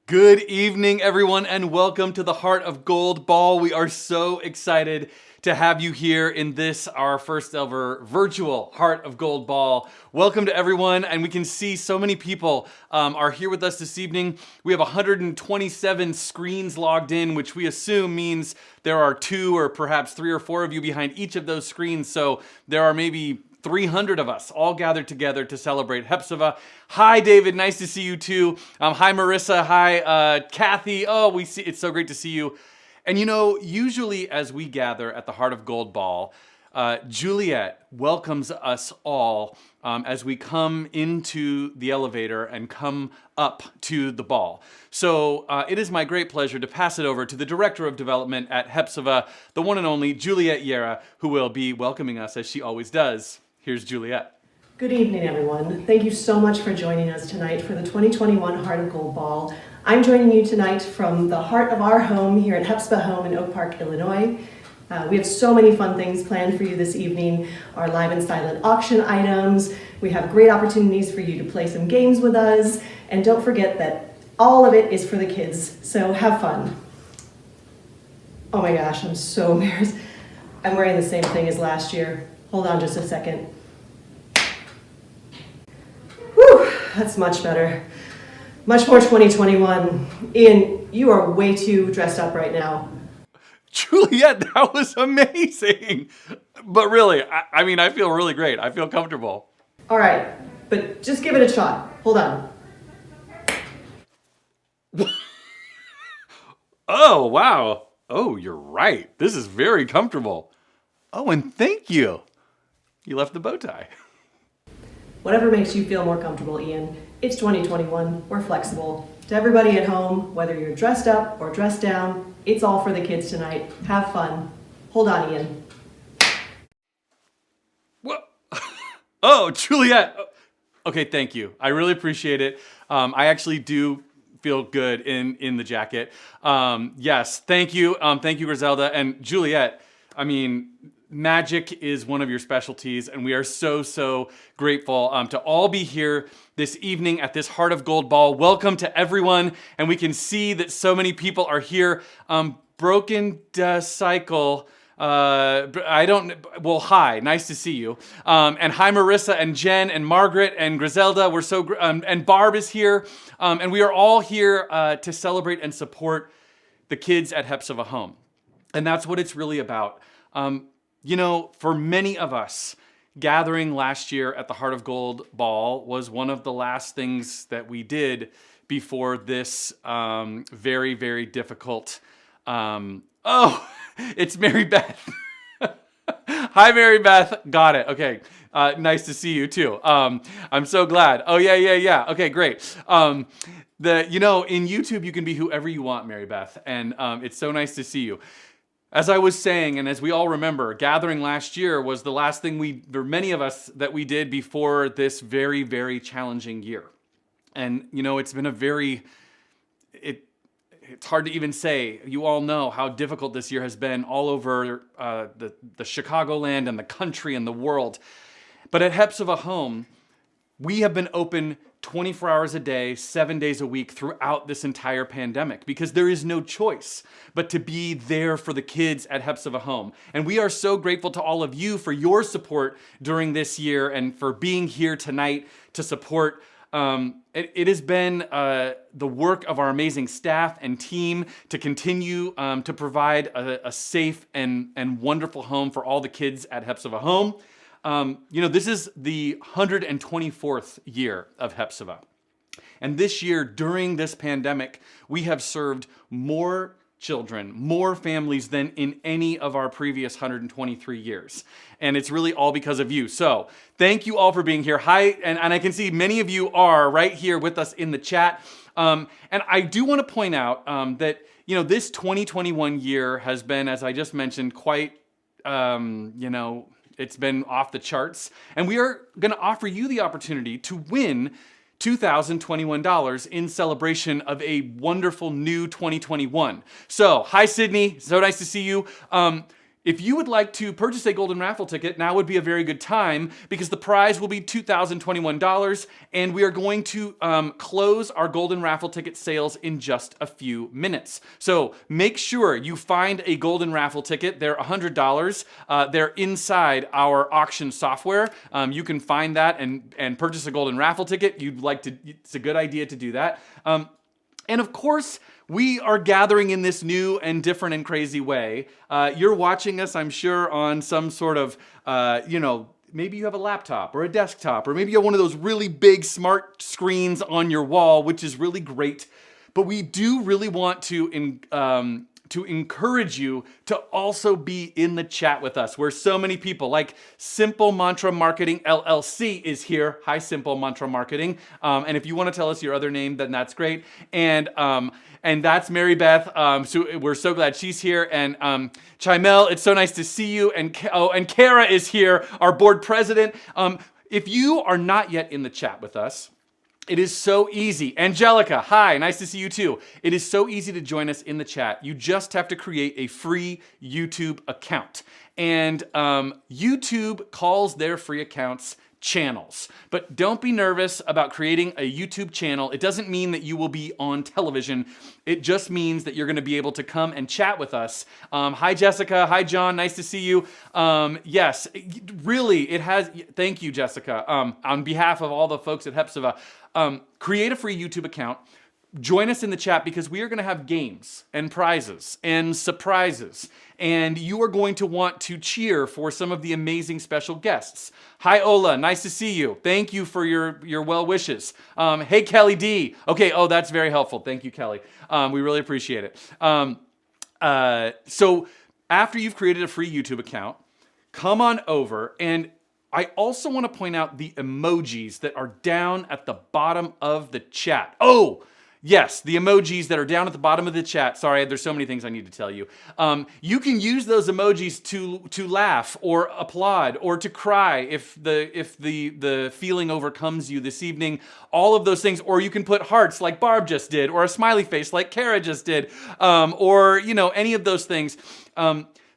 Good evening, everyone, and welcome to the Heart of Gold Ball. We are so excited to have you here in this, our first ever virtual Heart of Gold Ball. Welcome to everyone, and we can see so many people are here with us this evening. We have 127 screens logged in, which we assume means there are 2 or perhaps 3 or 4 of you behind each of those screens, so there are maybe 300 of us all gathered together to celebrate Hephzibah. Hi, David. Nice to see you too. Hi, Marissa. Hi, Kathy. Oh, it's so great to see you. And you know, usually as we gather at the Heart of Gold Ball, Juliet welcomes us all as we come into the elevator and come up to the ball. So it is my great pleasure to pass it over to the Director of Development at Hephzibah, the one and only Juliet Yera, who will be welcoming us as she always does. Here's Juliet. Good evening, everyone. Thank you so much for joining us tonight for the 2021 Heart of Gold Ball. I'm joining you tonight from the heart of our home here at Hephzibah Home in Oak Park, Illinois. We have so many fun things planned for you this evening. Our live and silent auction items. We have great opportunities for you to play some games with us. And don't forget that all of it is for the kids, so have fun. Oh my gosh, I'm so embarrassed. I'm wearing the same thing as last year. Hold on just a second. Whew, that's much better. Much more 2021. Ian, you are way too dressed up right now. Juliet, that was amazing. But really, I mean, I feel really great. I feel comfortable. All right, but just give it a shot. Hold on. Oh, wow. Oh, you're right. This is very comfortable. Oh, and thank you. You left the bow tie. Whatever makes you feel more comfortable, Ian. It's 2021. We're flexible. To everybody at home, whether you're dressed up or dressed down, it's all for the kids tonight. Have fun. Hold on, Ian. What? Oh, Juliet. Okay, thank you. I really appreciate it. I actually do feel good in the jacket. Yes, thank you. Thank you, Griselda. And Juliet, I mean, magic is one of your specialties, and we are so grateful to all be here this evening at this Heart of Gold Ball. Welcome to everyone, and we can see that so many people are here. Broken Cycle, hi, nice to see you. And hi, Marissa and Jen and Margaret and Griselda. We're so, and Barb is here. And we are all here to celebrate and support the kids at Hephzibah Home. And that's what it's really about. You know, for many of us, gathering last year at the Heart of Gold Ball was one of the last things that we did before this very difficult. Oh, it's Mary Beth. Hi, Mary Beth. Got it. Okay. Nice to see you too. I'm so glad. Oh, yeah. Okay, great. In YouTube, you can be whoever you want, Mary Beth. And it's so nice to see you. As I was saying, and as we all remember, gathering last year was the last thing many of us, that we did before this very challenging year. And, you know, it's been it's hard to even say. You all know how difficult this year has been all over the Chicagoland and the country and the world. But at Hephzibah Home, we have been open 24 hours a day, 7 days a week throughout this entire pandemic, because there is no choice but to be there for the kids at Hephzibah Home. And we are so grateful to all of you for your support during this year and for being here tonight to support. It has been the work of our amazing staff and team to continue to provide a safe and wonderful home for all the kids at Hephzibah Home. This is the 124th year of Hephzibah. And this year, during this pandemic, we have served more children, more families than in any of our previous 123 years. And it's really all because of you. So thank you all for being here. Hi, and I can see many of you are right here with us in the chat. And I do want to point out that, this 2021 year has been, as I just mentioned, quite, it's been off the charts. And we are going to offer you the opportunity to win $2,021 in celebration of a wonderful new 2021. So, hi, Sydney. So nice to see you. If you would like to purchase a golden raffle ticket, now would be a very good time because the prize will be $2,021 and we are going to close our golden raffle ticket sales in just a few minutes. So make sure you find a golden raffle ticket. They're $100. They're inside our auction software. You can find that and purchase a golden raffle ticket. It's a good idea to do that. And of course, we are gathering in this new and different and crazy way. You're watching us, I'm sure, on some sort of, maybe you have a laptop or a desktop, or maybe you have one of those really big smart screens on your wall, which is really great. But we do really want to encourage you to also be in the chat with us, where so many people like Simple Mantra Marketing LLC is here. Hi, Simple Mantra Marketing. And if you want to tell us your other name, then that's great. And that's Mary Beth. So we're so glad she's here. And Chimel, it's so nice to see you. And Kara is here, our board president. If you are not yet in the chat with us, it is so easy. Angelica, hi, nice to see you too. It is so easy to join us in the chat. You just have to create a free YouTube account. And YouTube calls their free accounts channels. But don't be nervous about creating a YouTube channel. It doesn't mean that you will be on television. It just means that you're going to be able to come and chat with us. Hi, Jessica. Hi, John. Nice to see you. Yes, really, it has. Thank you, Jessica. On behalf of all the folks at Hephzibah, create a free YouTube account. Join us in the chat because we are going to have games and prizes and surprises. And you are going to want to cheer for some of the amazing special guests. Hi, Ola. Nice to see you. Thank you for your well wishes. Hey, Kelly D. Okay. Oh, that's very helpful. Thank you, Kelly. We really appreciate it. So after you've created a free YouTube account, come on over. And I also want to point out the emojis that are down at the bottom of the chat. Oh, yes, the emojis that are down at the bottom of the chat. Sorry, there's so many things I need to tell you. You can use those emojis to laugh or applaud or to cry if the feeling overcomes you this evening. All of those things. Or you can put hearts like Barb just did, or a smiley face like Kara just did, or any of those things.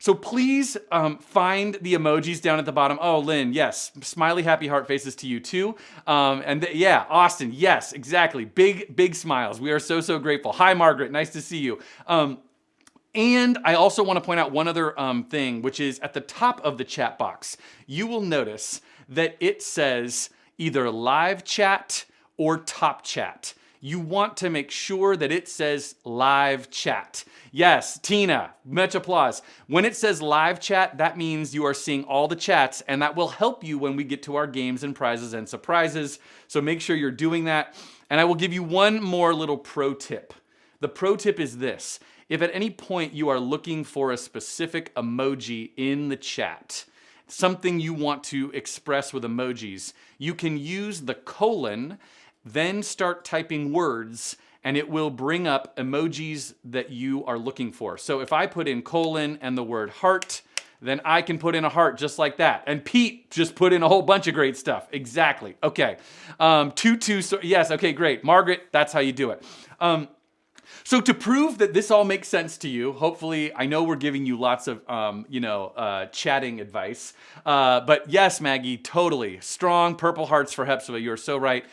So please find the emojis down at the bottom. Oh, Lynn, yes. Smiley, happy heart faces to you too. Yeah, Austin, yes, exactly. Big smiles. We are so grateful. Hi, Margaret. Nice to see you. And I also want to point out one other thing, which is at the top of the chat box. You will notice that it says either live chat or top chat. You want to make sure that it says live chat. Yes, Tina, much applause. When it says live chat, that means you are seeing all the chats, and that will help you when we get to our games and prizes and surprises. So make sure you're doing that. And I will give you one more little pro tip. The pro tip is this. If at any point you are looking for a specific emoji in the chat, something you want to express with emojis, you can use the colon, then start typing words, and it will bring up emojis that you are looking for. So if I put in colon and the word heart, then I can put in a heart just like that. And Pete just put in a whole bunch of great stuff. Exactly. Okay. Yes. Okay, great. Margaret, that's how you do it. So to prove that this all makes sense to you, hopefully, I know we're giving you lots of, chatting advice. But yes, Maggie, totally. Strong purple hearts for Hephzibah. You are so right.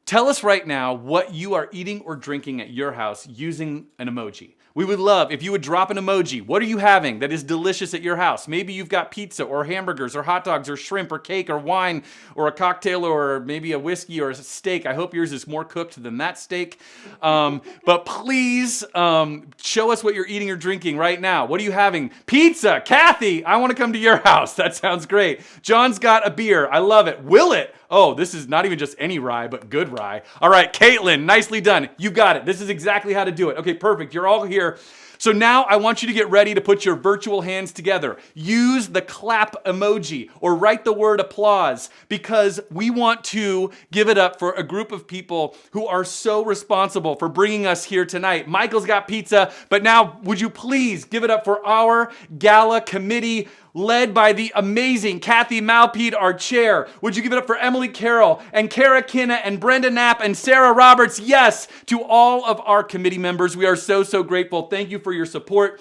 Tell us right now what you are eating or drinking at your house using an emoji. We would love if you would drop an emoji. What are you having that is delicious at your house? Maybe you've got pizza or hamburgers or hot dogs or shrimp or cake or wine or a cocktail or maybe a whiskey or a steak. I hope yours is more cooked than that steak. But please show us what you're eating or drinking right now. What are you having? Pizza. Kathy, I want to come to your house. That sounds great. John's got a beer. I love it. Will it? Oh, this is not even just any rye, but good rye. All right, Caitlin, nicely done. You got it. This is exactly how to do it. Okay, perfect. You're all here. So now I want you to get ready to put your virtual hands together. Use the clap emoji or write the word applause because we want to give it up for a group of people who are so responsible for bringing us here tonight. Michael's got pizza, but now would you please give it up for our gala committee led by the amazing Kathy Malpede, our chair. Would you give it up for Emily Carroll and Kara Kinna and Brenda Knapp and Sarah Roberts? Yes, to all of our committee members. We are so grateful. Thank you for your support.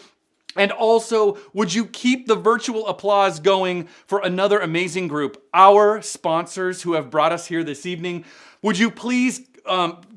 And also, would you keep the virtual applause going for another amazing group, our sponsors who have brought us here this evening? Would you please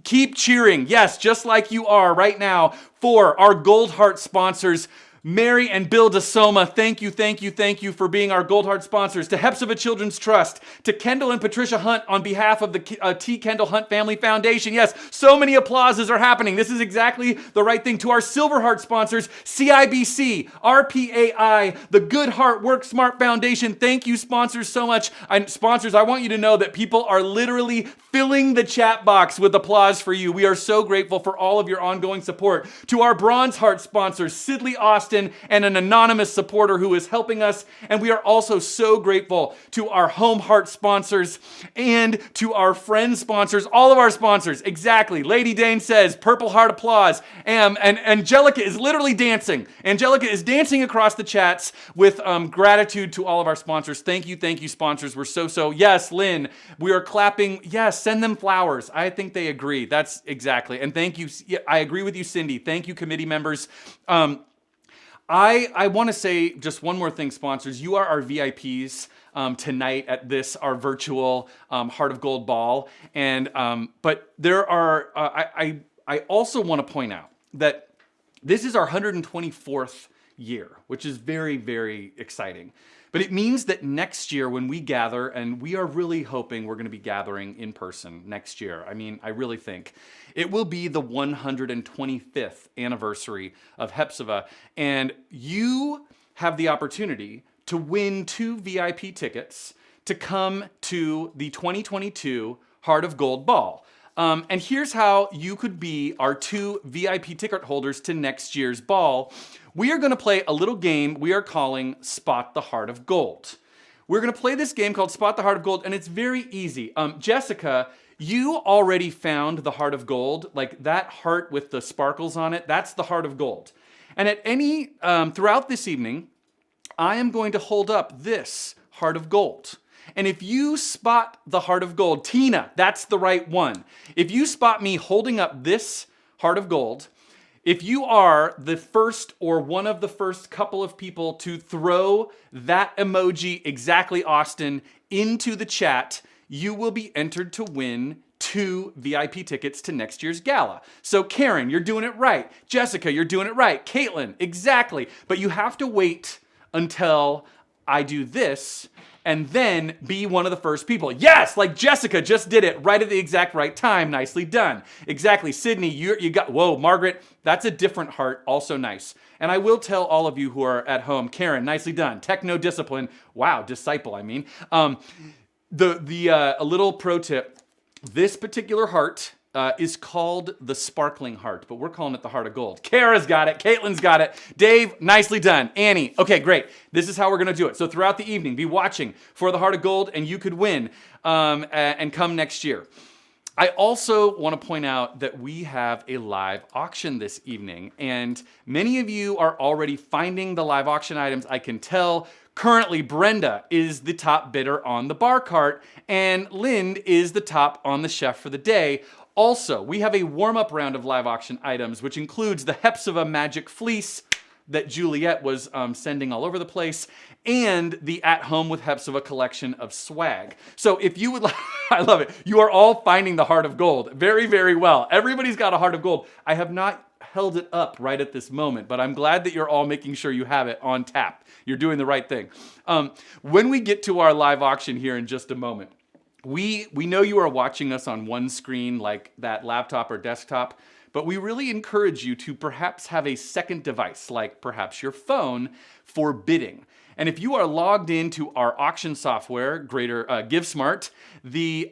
keep cheering, yes, just like you are right now, for our Gold Heart sponsors, Mary and Bill DeSoma. Thank you, thank you, thank you for being our Gold Heart sponsors. To Hephzibah Children's Trust, to Kendall and Patricia Hunt on behalf of the T. Kendall Hunt Family Foundation. Yes, so many applauses are happening. This is exactly the right thing. To our Silver Heart sponsors, CIBC, RPAI, the Good Heart Work Smart Foundation. Thank you, sponsors, so much. And sponsors, I want you to know that people are literally filling the chat box with applause for you. We are so grateful for all of your ongoing support. To our Bronze Heart sponsors, Sidley Austin, and an anonymous supporter who is helping us. And we are also so grateful to our Home Heart sponsors and to our friend sponsors, all of our sponsors. Exactly. Lady Dane says, Purple Heart applause. And Angelica is literally dancing. Angelica is dancing across the chats with gratitude to all of our sponsors. Thank you, sponsors. We're so. Yes, Lynn, we are clapping. Yes, send them flowers. I think they agree. That's exactly. And thank you. I agree with you, Cindy. Thank you, committee members. I want to say just one more thing, sponsors. You are our VIPs tonight at this, our virtual Heart of Gold ball. And but there are, I also want to point out that this is our 124th year, which is very, very exciting. But it means that next year when we gather, and we are really hoping we're going to be gathering in person next year. I mean, I really think it will be the 125th anniversary of Hephzibah, and you have the opportunity to win 2 VIP tickets to come to the 2022 Heart of Gold Ball. And here's how you could be our 2 VIP ticket holders to next year's ball. We are going to play a little game we are calling Spot the Heart of Gold. We're going to play this game called Spot the Heart of Gold, and it's very easy. Jessica, you already found the Heart of Gold, like that heart with the sparkles on it. That's the Heart of Gold. And at any throughout this evening, I am going to hold up this Heart of Gold. And if you spot the Heart of Gold, Tina, that's the right one. If you spot me holding up this Heart of Gold, if you are the first or one of the first couple of people to throw that emoji, exactly Austin, into the chat, you will be entered to win 2 VIP tickets to next year's gala. So Karen, you're doing it right. Jessica, you're doing it right. Caitlin, exactly. But you have to wait until I do this and then be one of the first people. Yes, like Jessica just did it right at the exact right time. Nicely done. Exactly. Sydney, you got, whoa, Margaret, that's a different heart. Also nice. And I will tell all of you who are at home, Karen, nicely done. Techno discipline. Wow, disciple, I mean. A little pro tip, this particular heart is called the Sparkling Heart, but we're calling it the Heart of Gold. Kara's got it. Caitlin's got it. Dave, nicely done. Annie, okay, great. This is how we're going to do it. So throughout the evening, be watching for the Heart of Gold, and you could win and come next year. I also want to point out that we have a live auction this evening, and many of you are already finding the live auction items. I can tell. Currently, Brenda is the top bidder on the bar cart, and Lynn is the top on the chef for the day. Also, we have a warm-up round of live auction items, which includes the Hephzibah Magic Fleece that Juliet was sending all over the place, and the At Home with Hephzibah collection of swag. So if you would like, I love it. You are all finding the Heart of Gold very, very well. Everybody's got a Heart of Gold. I have not held it up right at this moment, but I'm glad that you're all making sure you have it on tap. You're doing the right thing. When we get to our live auction here in just a moment, we know you are watching us on one screen like that laptop or desktop, but we really encourage you to perhaps have a second device, like perhaps your phone, for bidding. And if you are logged into our auction software, GiveSmart, the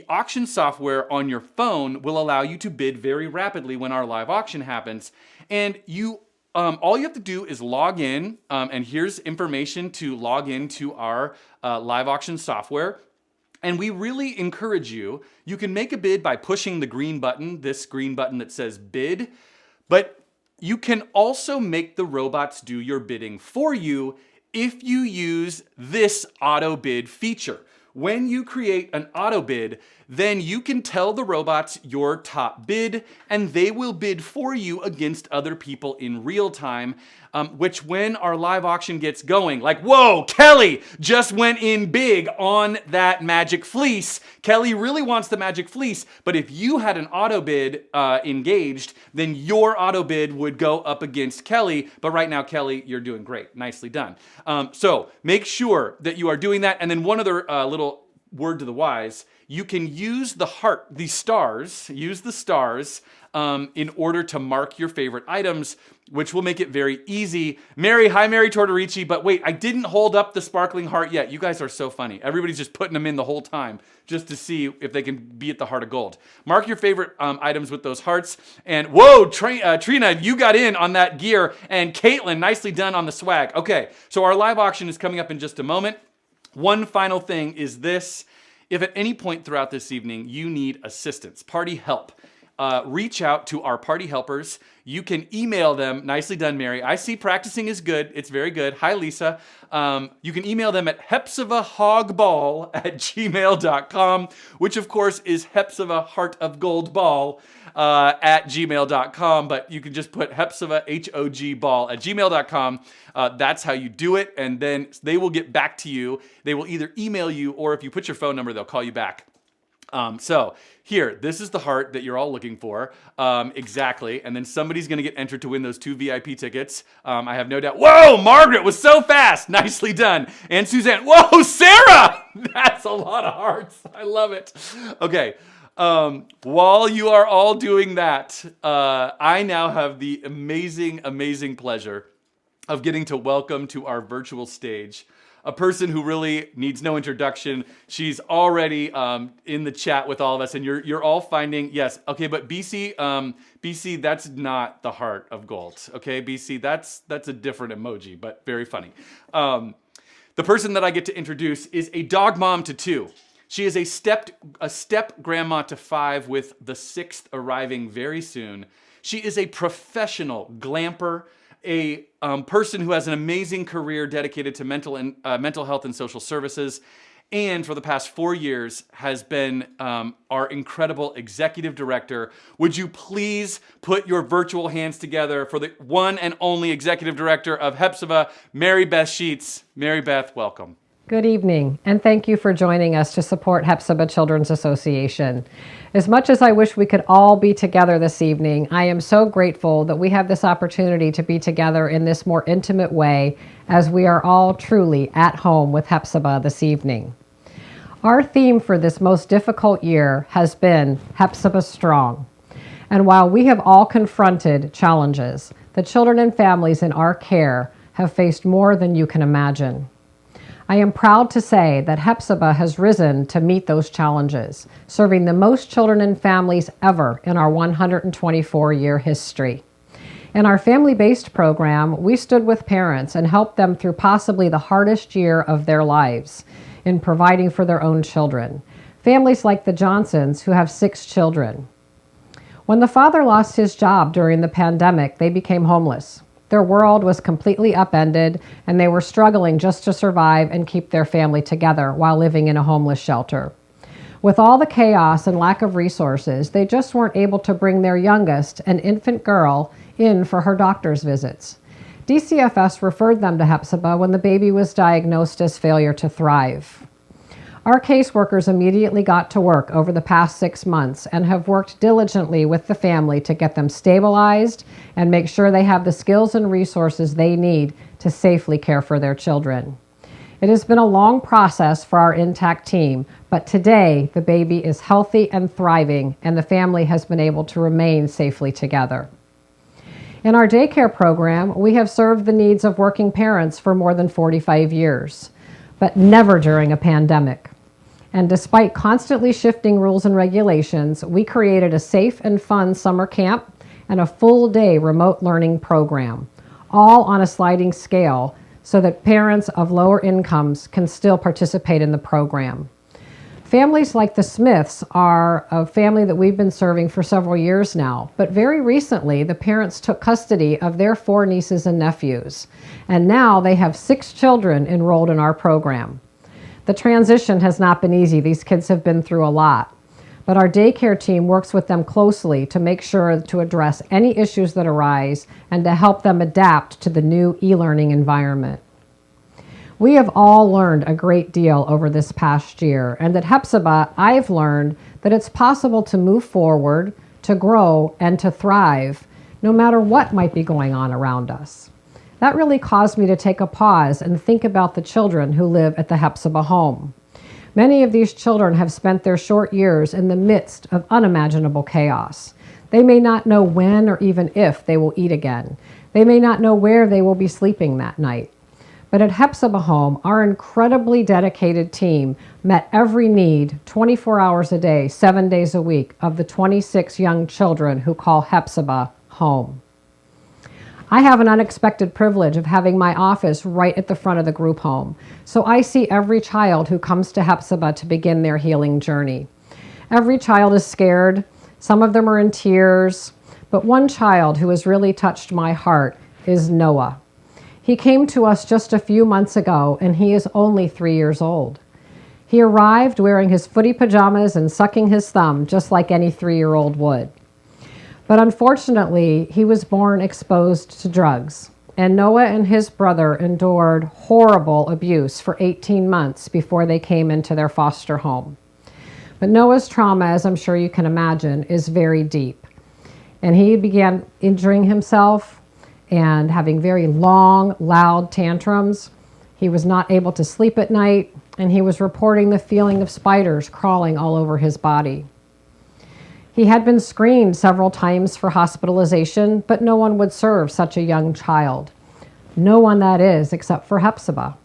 auction software on your phone will allow you to bid very rapidly when our live auction happens. And all you have to do is log in, and here's information to log into our live auction software. And we really encourage you can make a bid by pushing the green button, this green button that says bid, but you can also make the robots do your bidding for you if you use this auto bid feature. When you create an auto bid, then you can tell the robots your top bid, and they will bid for you against other people in real time, which when our live auction gets going, like, whoa, Kelly just went in big on that magic fleece. Kelly really wants the magic fleece, but if you had an auto bid engaged, then your auto bid would go up against Kelly. But right now, Kelly, you're doing great. Nicely done. So make sure that you are doing that. And then one other little word to the wise, you can use the heart, the stars, use the stars in order to mark your favorite items, which will make it very easy. Mary, hi Mary Tortorici, but wait, I didn't hold up the sparkling heart yet. You guys are so funny. Everybody's just putting them in the whole time just to see if they can be at the heart of gold. Mark your favorite items with those hearts. And whoa, Trina, you got in on that gear. And Caitlin, nicely done on the swag. Okay, so our live auction is coming up in just a moment. One final thing is this. If at any point throughout this evening you need assistance, party help, reach out to our party helpers. You can email them. Nicely done, Mary. I see practicing is good. It's very good. Hi, Lisa. You can email them at hephzibahhogball@gmail.com, which of course is Hephzibah Heart of Gold Ball at gmail.com. But you can just put Hephzibah HOG ball at gmail.com. That's how you do it. And then they will get back to you. They will either email you, or if you put your phone number, they'll call you back. So here, this is the heart that you're all looking for. Exactly. And then somebody's going to get entered to win those 2 VIP tickets. I have no doubt. Whoa, Margaret was so fast. Nicely done. And Suzanne. Whoa, Sarah. That's a lot of hearts. I love it. Okay. While you are all doing that, I now have the amazing, amazing pleasure of getting to welcome to our virtual stage a person who really needs no introduction. She's already in the chat with all of us, and you're all finding, yes, okay, but BC, that's not the heart of gold, okay? BC, that's a different emoji, but very funny. The person that I get to introduce is a dog mom to 2. She is a step grandma to 5, with the 6th arriving very soon. She is a professional glamper, a person who has an amazing career dedicated to mental health and social services, and for the past 4 years has been our incredible executive director. Would you please put your virtual hands together for the one and only executive director of Hephzibah, Mary Beth Sheets. Mary Beth, welcome. Good evening, and thank you for joining us to support Hephzibah Children's Association. As much as I wish we could all be together this evening, I am so grateful that we have this opportunity to be together in this more intimate way, as we are all truly at home with Hephzibah this evening. Our theme for this most difficult year has been Hephzibah Strong. And while we have all confronted challenges, the children and families in our care have faced more than you can imagine. I am proud to say that Hephzibah has risen to meet those challenges, serving the most children and families ever in our 124-year history. In our family-based program, we stood with parents and helped them through possibly the hardest year of their lives in providing for their own children. Families like the Johnsons, who have 6 children. When the father lost his job during the pandemic, they became homeless. Their world was completely upended, and they were struggling just to survive and keep their family together while living in a homeless shelter. With all the chaos and lack of resources, they just weren't able to bring their youngest, an infant girl, in for her doctor's visits. DCFS referred them to Hephzibah when the baby was diagnosed as failure to thrive. Our caseworkers immediately got to work over the past 6 months and have worked diligently with the family to get them stabilized and make sure they have the skills and resources they need to safely care for their children. It has been a long process for our intact team, but today the baby is healthy and thriving, and the family has been able to remain safely together. In our daycare program, we have served the needs of working parents for more than 45 years, but never during a pandemic. And despite constantly shifting rules and regulations, we created a safe and fun summer camp and a full-day remote learning program, all on a sliding scale so that parents of lower incomes can still participate in the program. Families like the Smiths are a family that we've been serving for several years now, but very recently the parents took custody of their 4 nieces and nephews, and now they have 6 children enrolled in our program. The transition has not been easy. These kids have been through a lot. But our daycare team works with them closely to make sure to address any issues that arise and to help them adapt to the new e-learning environment. We have all learned a great deal over this past year, and at Hephzibah, I've learned that it's possible to move forward, to grow, and to thrive, no matter what might be going on around us. That really caused me to take a pause and think about the children who live at the Hephzibah home. Many of these children have spent their short years in the midst of unimaginable chaos. They may not know when or even if they will eat again. They may not know where they will be sleeping that night. But at Hephzibah Home, our incredibly dedicated team met every need 24 hours a day, 7 days a week of the 26 young children who call Hephzibah home. I have an unexpected privilege of having my office right at the front of the group home, so I see every child who comes to Hephzibah to begin their healing journey. Every child is scared, some of them are in tears, but one child who has really touched my heart is Noah. He came to us just a few months ago, and he is only 3 years old. He arrived wearing his footy pajamas and sucking his thumb, just like any 3-year-old would. But unfortunately, he was born exposed to drugs, and Noah and his brother endured horrible abuse for 18 months before they came into their foster home. But Noah's trauma, as I'm sure you can imagine, is very deep. And he began injuring himself and having very long, loud tantrums. He was not able to sleep at night, and he was reporting the feeling of spiders crawling all over his body. He had been screened several times for hospitalization, but no one would serve such a young child. No one, that is, except for Hephzibah.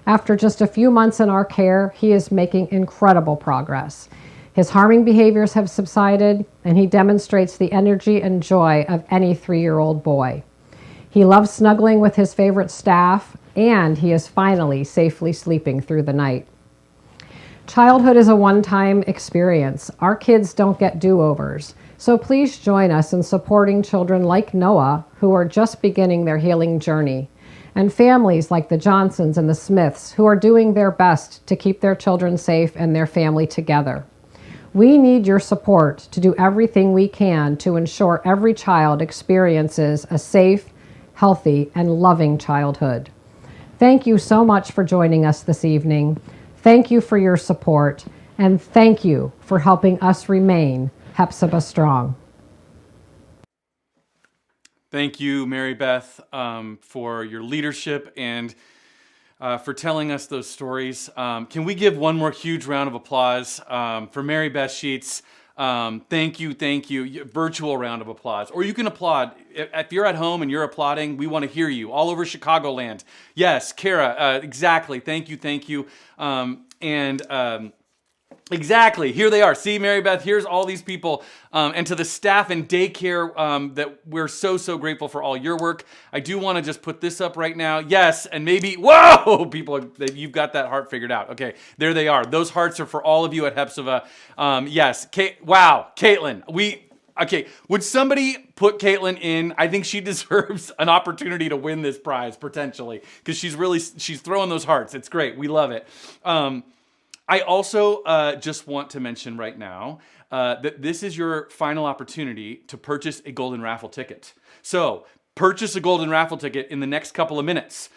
After just a few months in our care, he is making incredible progress. His harming behaviors have subsided, and he demonstrates the energy and joy of any 3-year-old boy. He loves snuggling with his favorite staff, and he is finally safely sleeping through the night. Childhood is a one-time experience. Our kids don't get do-overs. So please join us in supporting children like Noah who are just beginning their healing journey, and families like the Johnsons and the Smiths who are doing their best to keep their children safe and their family together. We need your support to do everything we can to ensure every child experiences a safe, healthy, and loving childhood. Thank you so much for joining us this evening. Thank you for your support, and thank you for helping us remain Hephzibah strong. Thank you, Mary Beth, for your leadership and for telling us those stories. Can we give one more huge round of applause for Mary Beth Sheets? Thank you. Virtual round of applause. Or you can applaud. If you're at home and you're applauding, we want to hear you all over Chicagoland. Yes, Kara, exactly. Thank you. Exactly. Here they are. See, Mary Beth, here's all these people. And to the staff and daycare that we're so grateful for all your work. I do want to just put this up right now. Yes, and maybe, whoa, people, you've got that heart figured out. Okay, there they are. Those hearts are for all of you at Hephzibah. Yes, wow, Caitlin, okay, would somebody put Caitlin in? I think she deserves an opportunity to win this prize, potentially, because she's throwing those hearts. It's great. We love it. I also just want to mention right now that this is your final opportunity to purchase a golden raffle ticket. So purchase a golden raffle ticket in the next couple of minutes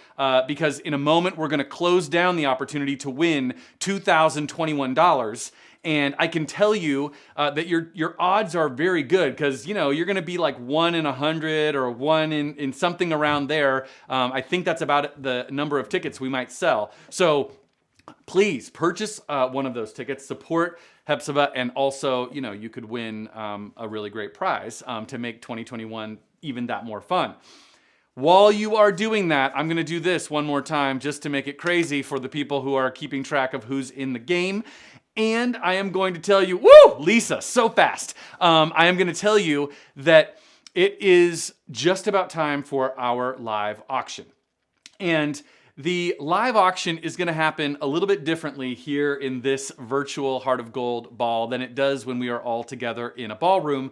because in a moment we're going to close down the opportunity to win $2,021. And I can tell you that your odds are very good because, you're going to be like 1 in 100 or 1 in something around there. I think that's about the number of tickets we might sell. So please purchase one of those tickets, support Hephzibah, and also, you could win a really great prize to make 2021 even that more fun. While you are doing that, I'm going to do this one more time just to make it crazy for the people who are keeping track of who's in the game. And I am going to tell you, woo, Lisa, so fast. I am going to tell you that it is just about time for our live auction. And the live auction is going to happen a little bit differently here in this virtual Heart of Gold ball than it does when we are all together in a ballroom.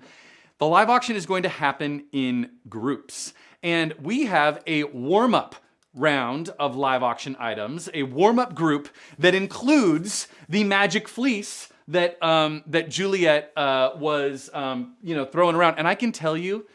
The live auction is going to happen in groups. And we have a warm-up round of live auction items, a warm-up group that includes the Magic Fleece that Juliet was throwing around, and I can tell you,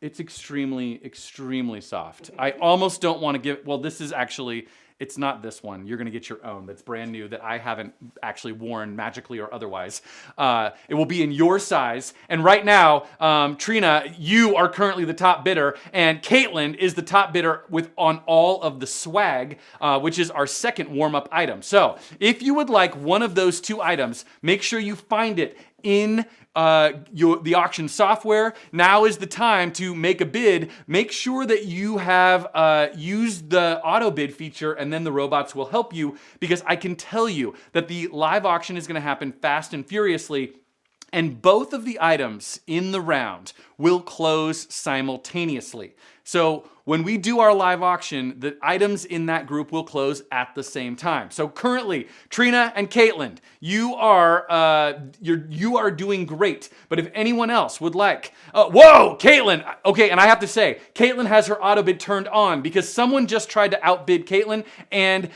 it's extremely, extremely soft. I almost don't want to give. Well, this is actually. It's not this one. You're going to get your own that's brand new that I haven't actually worn magically or otherwise. It will be in your size. And right now, Trina, you are currently the top bidder, and Caitlin is the top bidder on all of the swag, which is our second warm-up item. So if you would like one of those two items, make sure you find it in the auction software. Now is the time to make a bid. Make sure that you have used the auto bid feature, and then the robots will help you, because I can tell you that the live auction is going to happen fast and furiously, and both of the items in the round will close simultaneously. So when we do our live auction, the items in that group will close at the same time. So currently, Trina and Caitlin, you are doing great. But if anyone else would like, whoa, Caitlin. Okay, and I have to say, Caitlin has her auto bid turned on because someone just tried to outbid Caitlin, and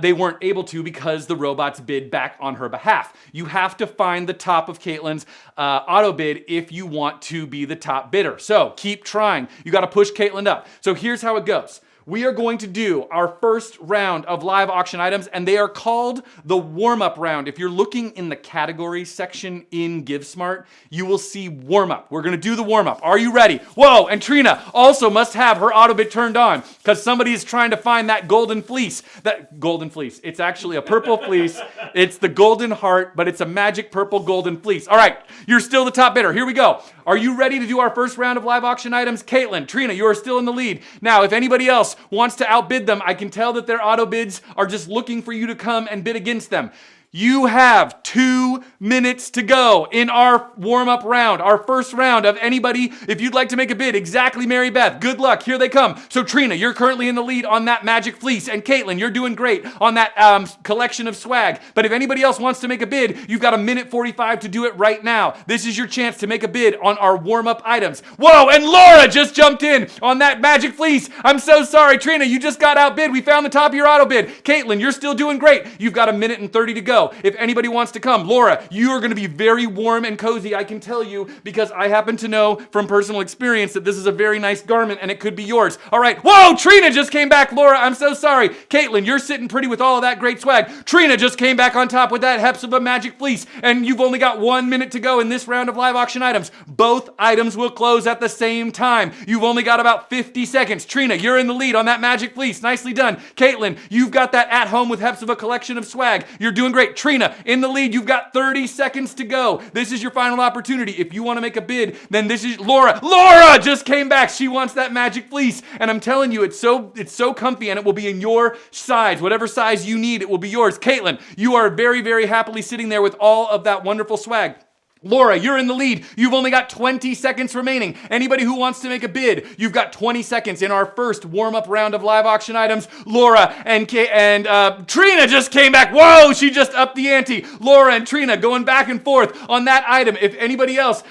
they weren't able to because the robots bid back on her behalf. You have to find the top of Caitlin's auto bid if you want to be the top bidder. So keep trying. You got to push Caitlin up. So here's how it goes. We are going to do our first round of live auction items, and they are called the warm-up round. If you're looking in the categories section in GiveSmart, you will see warm-up. We're going to do the warm-up. Are you ready? Whoa, and Trina also must have her auto bid turned on because somebody is trying to find that golden fleece. That golden fleece. It's actually a purple fleece. It's the golden heart, but it's a magic purple golden fleece. All right, you're still the top bidder. Here we go. Are you ready to do our first round of live auction items? Caitlin, Trina, you are still in the lead. Now, if anybody else wants to outbid them, I can tell that their auto bids are just looking for you to come and bid against them. You have 2 minutes to go in our warm-up round, our first round of anybody. If you'd like to make a bid, exactly, Mary Beth. Good luck. Here they come. So Trina, you're currently in the lead on that magic fleece, and Caitlin, you're doing great on that collection of swag. But if anybody else wants to make a bid, you've got 1:45 to do it right now. This is your chance to make a bid on our warm-up items. Whoa, and Laura just jumped in on that magic fleece. I'm so sorry, Trina, you just got outbid. We found the top of your auto bid. Caitlin, you're still doing great. You've got 1:30 to go. If anybody wants to come, Laura, you are going to be very warm and cozy, I can tell you, because I happen to know from personal experience that this is a very nice garment and it could be yours. All right. Whoa, Trina just came back. Laura, I'm so sorry. Caitlin, you're sitting pretty with all of that great swag. Trina just came back on top with that Hephzibah magic fleece, and you've only got 1 minute to go in this round of live auction items. Both items will close at the same time. You've only got about 50 seconds. Trina, you're in the lead on that magic fleece. Nicely done. Caitlin, you've got that at home with Hephzibah collection of swag. You're doing great. Trina, in the lead. You've got 30 seconds to go. This is your final opportunity. If you want to make a bid, then this is Laura. Laura just came back. She wants that magic fleece. And I'm telling you, it's so comfy, and it will be in your size. Whatever size you need, it will be yours. Caitlin, you are very, very happily sitting there with all of that wonderful swag. Laura, you're in the lead. You've only got 20 seconds remaining. Anybody who wants to make a bid, you've got 20 seconds in our first warm-up round of live auction items. Laura and Trina just came back. Whoa, she just upped the ante. Laura and Trina going back and forth on that item. If anybody else,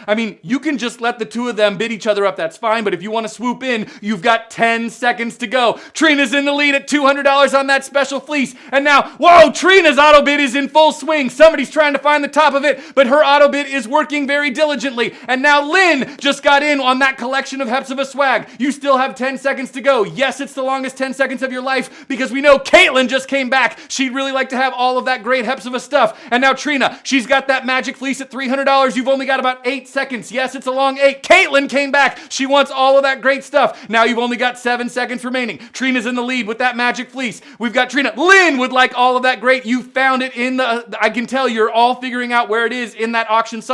you can just let the two of them bid each other up. That's fine. But if you want to swoop in, you've got 10 seconds to go. Trina's in the lead at $200 on that special fleece. And now, whoa, Trina's auto bid is in full swing. Somebody's trying to find the top of it, but her auto bid is working very diligently. And now Lynn just got in on that collection of Hephzibah swag. You still have 10 seconds to go. Yes, it's the longest 10 seconds of your life because we know Caitlin just came back. She'd really like to have all of that great Hephzibah stuff. And now Trina, she's got that magic fleece at $300. You've only got about 8 seconds. Yes, it's a long 8. Caitlin came back. She wants all of that great stuff. Now you've only got 7 seconds remaining. Trina's in the lead with that magic fleece. We've got Trina. Lynn would like all of that great. You found it in I can tell you're all figuring out where it is in that auction software.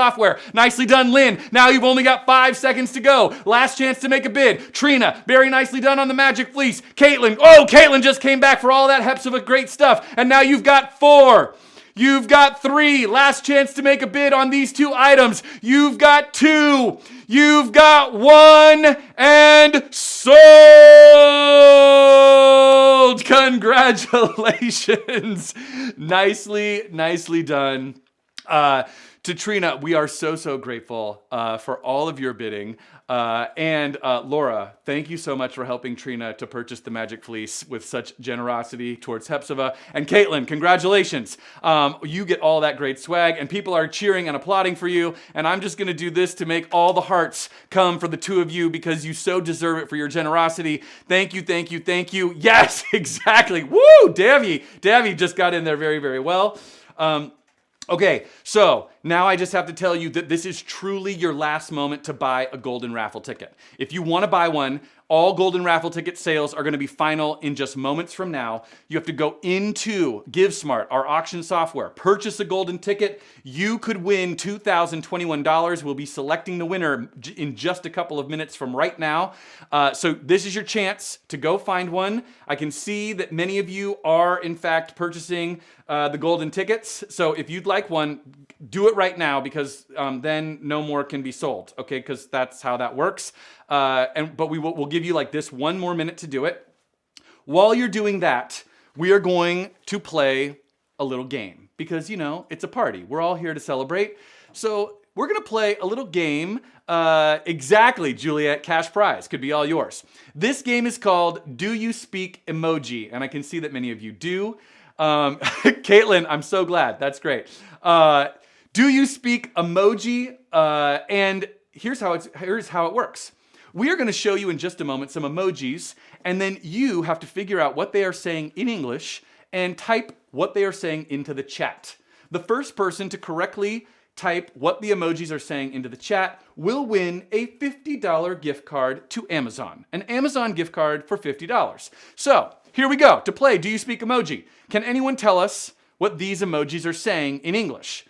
Nicely done, Lynn. Now you've only got 5 seconds to go. Last chance to make a bid. Trina, very nicely done on the magic fleece. Caitlin just came back for all that Hephzibah great stuff. And now you've got 4. You've got 3. Last chance to make a bid on these 2 items. You've got 2. You've got 1. And sold! Congratulations. Nicely done. To Trina, we are so grateful for all of your bidding. And Laura, thank you so much for helping Trina to purchase the Magic Fleece with such generosity towards Hephzibah. And Caitlin, congratulations. You get all that great swag, and people are cheering and applauding for you. And I'm just going to do this to make all the hearts come for the two of you because you so deserve it for your generosity. Thank you, thank you, thank you. Yes, exactly. Woo! Davy just got in there very, very well. Okay, so now I just have to tell you that this is truly your last moment to buy a golden raffle ticket. If you want to buy one, all golden raffle ticket sales are going to be final in just moments from now. You have to go into GiveSmart, our auction software, purchase a golden ticket. You could win $2,021. We'll be selecting the winner in just a couple of minutes from right now. So this is your chance to go find one. I can see that many of you are, in fact, purchasing the golden tickets. So if you'd like one, do it right now because then no more can be sold, okay? Because that's how that works. But we'll give you like this one more minute to do it. While you're doing that, we are going to play a little game because, you know, it's a party. We're all here to celebrate. So we're going to play a little game. Exactly, Juliet, cash prize. Could be all yours. This game is called Do You Speak Emoji? And I can see that many of you do. Caitlin, I'm so glad. That's great. Do you speak emoji? And here's how it works. We are going to show you in just a moment some emojis, and then you have to figure out what they are saying in English and type what they are saying into the chat. The first person to correctly type what the emojis are saying into the chat will win a $50 gift card to Amazon. An Amazon gift card for $50. So, here we go. To play Do You Speak Emoji? Can anyone tell us what these emojis are saying in English?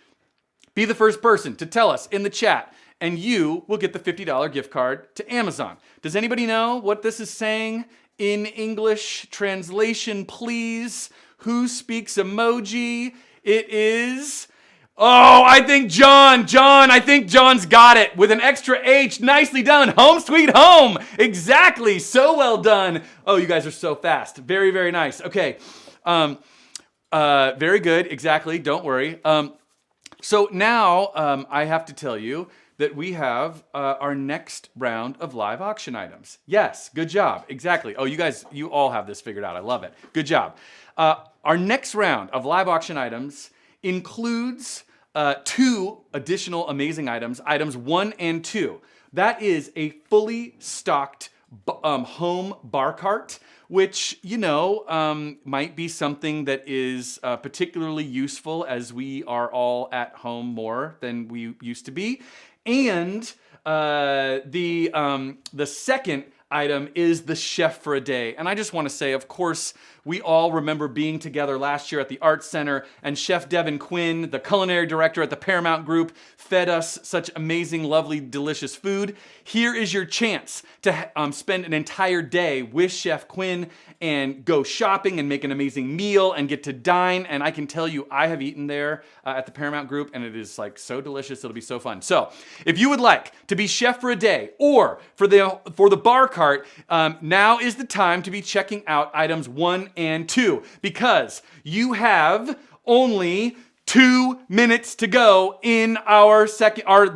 Be the first person to tell us in the chat, and you will get the $50 gift card to Amazon. Does anybody know what this is saying in English? Translation, please. Who speaks emoji? It is... Oh, I think John. I think John's got it with an extra H. Nicely done. Home sweet home. Exactly. So well done. Oh, you guys are so fast. Very, very nice. Okay. Very good. Exactly. Don't worry. So now I have to tell you that we have our next round of live auction items. Yes, good job. Exactly. Oh, you guys, you all have this figured out. I love it. Good job. Our next round of live auction items includes two additional amazing items, items 1 and 2. That is a fully stocked home bar cart, which, you know, might be something that is particularly useful as we are all at home more than we used to be. And the second item is the chef for a day. And I just want to say, of course, we all remember being together last year at the Arts Center, and Chef Devin Quinn, the culinary director at the Paramount Group, fed us such amazing, lovely, delicious food. Here is your chance to spend an entire day with Chef Quinn and go shopping and make an amazing meal and get to dine. And I can tell you, I have eaten there at the Paramount Group, and it is like so delicious. It'll be so fun. So if you would like to be chef for a day or for the bar cart, now is the time to be checking out items 1 and 2 because you have only 2 minutes to go in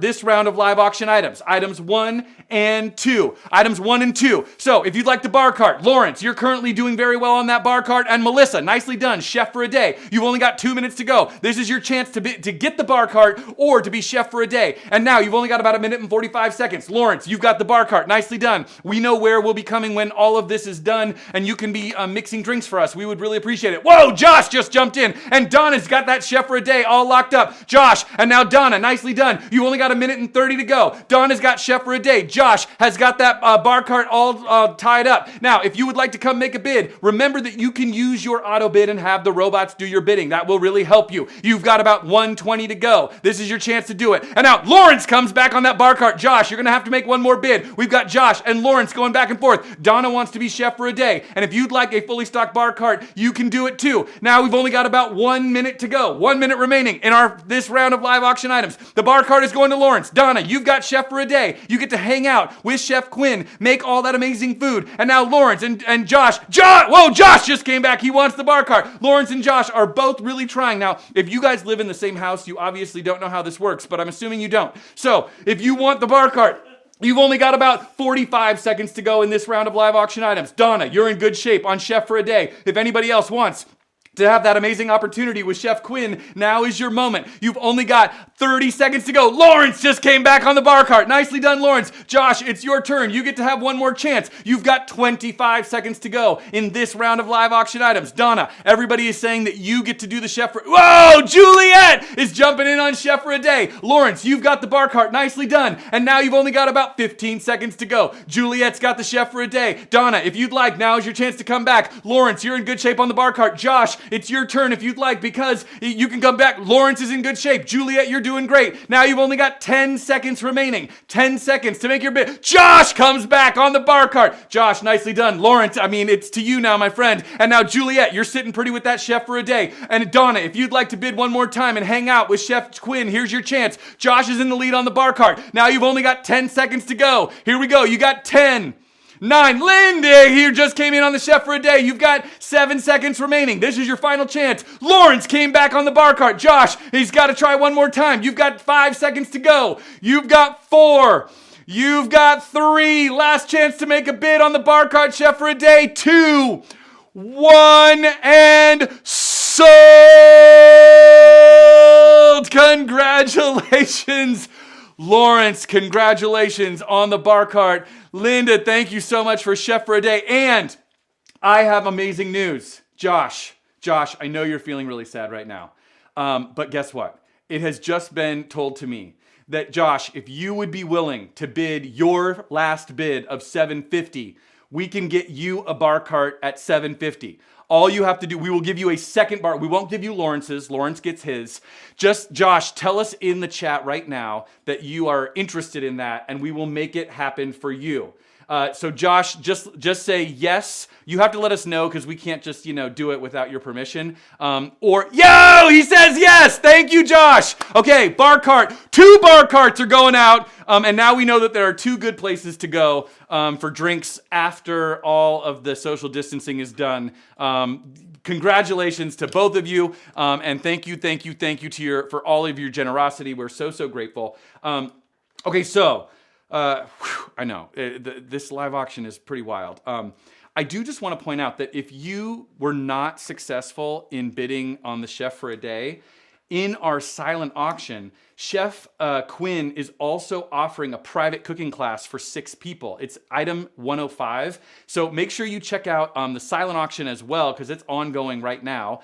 this round of live auction items. Items 1 and 2. Items 1 and 2. So if you'd like the bar cart, Lawrence, you're currently doing very well on that bar cart, and Melissa, nicely done, chef for a day. You've only got 2 minutes to go. This is your chance to get the bar cart or to be chef for a day. And now you've only got about 1 minute and 45 seconds. Lawrence, you've got the bar cart, nicely done. We know where we'll be coming when all of this is done, and you can be mixing drinks for us. We would really appreciate it. Whoa, Josh just jumped in, and Donna's got that chef for a day all locked up. Josh, and now Donna, nicely done. You've only got 1 minute and 30 to go. Donna's got chef for a day. Josh has got that bar cart all tied up. Now, if you would like to come make a bid, remember that you can use your auto bid and have the robots do your bidding. That will really help you. You've got about 1:20 to go. This is your chance to do it. And now Lawrence comes back on that bar cart. Josh, you're going to have to make one more bid. We've got Josh and Lawrence going back and forth. Donna wants to be chef for a day. And if you'd like a fully stocked bar cart, you can do it too. Now we've only got about 1 minute to go. 1 minute remaining in this round of live auction items. The bar cart is going to Lawrence. Donna, you've got chef for a day. You get to hang out with Chef Quinn, make all that amazing food. And now Lawrence and Josh. Whoa, Josh just came back. He wants the bar cart. Lawrence and Josh are both really trying. Now, if you guys live in the same house, you obviously don't know how this works, but I'm assuming you don't. So, if you want the bar cart, You've only got about 45 seconds to go in this round of live auction items. Donna, you're in good shape on Chef for a Day. If anybody else wants to have that amazing opportunity with Chef Quinn, now is your moment. You've only got 30 seconds to go. Lawrence just came back on the bar cart. Nicely done, Lawrence. Josh, it's your turn. You get to have one more chance. You've got 25 seconds to go in this round of live auction items. Donna, everybody is saying that you get to do the Chef for... Whoa! Juliet is jumping in on Chef for a Day. Lawrence, you've got the bar cart. Nicely done. And now you've only got about 15 seconds to go. Juliet's got the Chef for a Day. Donna, if you'd like, now is your chance to come back. Lawrence, you're in good shape on the bar cart. Josh, it's your turn if you'd like, because you can come back. Lawrence is in good shape. Juliet, you're doing great. Now you've only got 10 seconds remaining. 10 seconds to make your bid. Josh comes back on the bar cart. Josh, nicely done. Lawrence, it's to you now, my friend. And now Juliet, you're sitting pretty with that Chef for a Day. And Donna, if you'd like to bid one more time and hang out with Chef Quinn, here's your chance. Josh is in the lead on the bar cart. Now you've only got 10 seconds to go. Here we go. You got 10. 9. Lindy here just came in on the Chef for a Day. You've got 7 seconds remaining. This is your final chance. Lawrence came back on the bar cart. Josh, he's got to try one more time. You've got 5 seconds to go. You've got 4. You've got 3. Last chance to make a bid on the bar cart, Chef for a Day. 2, 1, and sold! Congratulations, Lawrence. Congratulations on the bar cart. Linda, thank you so much for Chef for a Day. And I have amazing news. Josh, I know you're feeling really sad right now. But guess what? It has just been told to me that, Josh, if you would be willing to bid your last bid of $750, we can get you a bar cart at $750. All you have to do, we will give you a second bar. We won't give you Lawrence's. Lawrence gets his. Just, Josh, tell us in the chat right now that you are interested in that, and we will make it happen for you. So Josh, just say yes. You have to let us know, because we can't just, do it without your permission. He says yes. Thank you, Josh. Okay, bar cart. 2 bar carts are going out. And now we know that there are 2 good places to go for drinks after all of the social distancing is done. Congratulations to both of you. And thank you for all of your generosity. We're so grateful. Okay, so... I know, this live auction is pretty wild. I do just want to point out that if you were not successful in bidding on the Chef for a Day, in our silent auction, Chef Quinn is also offering a private cooking class for 6 people. It's item 105. So make sure you check out the silent auction as well, because it's ongoing right now.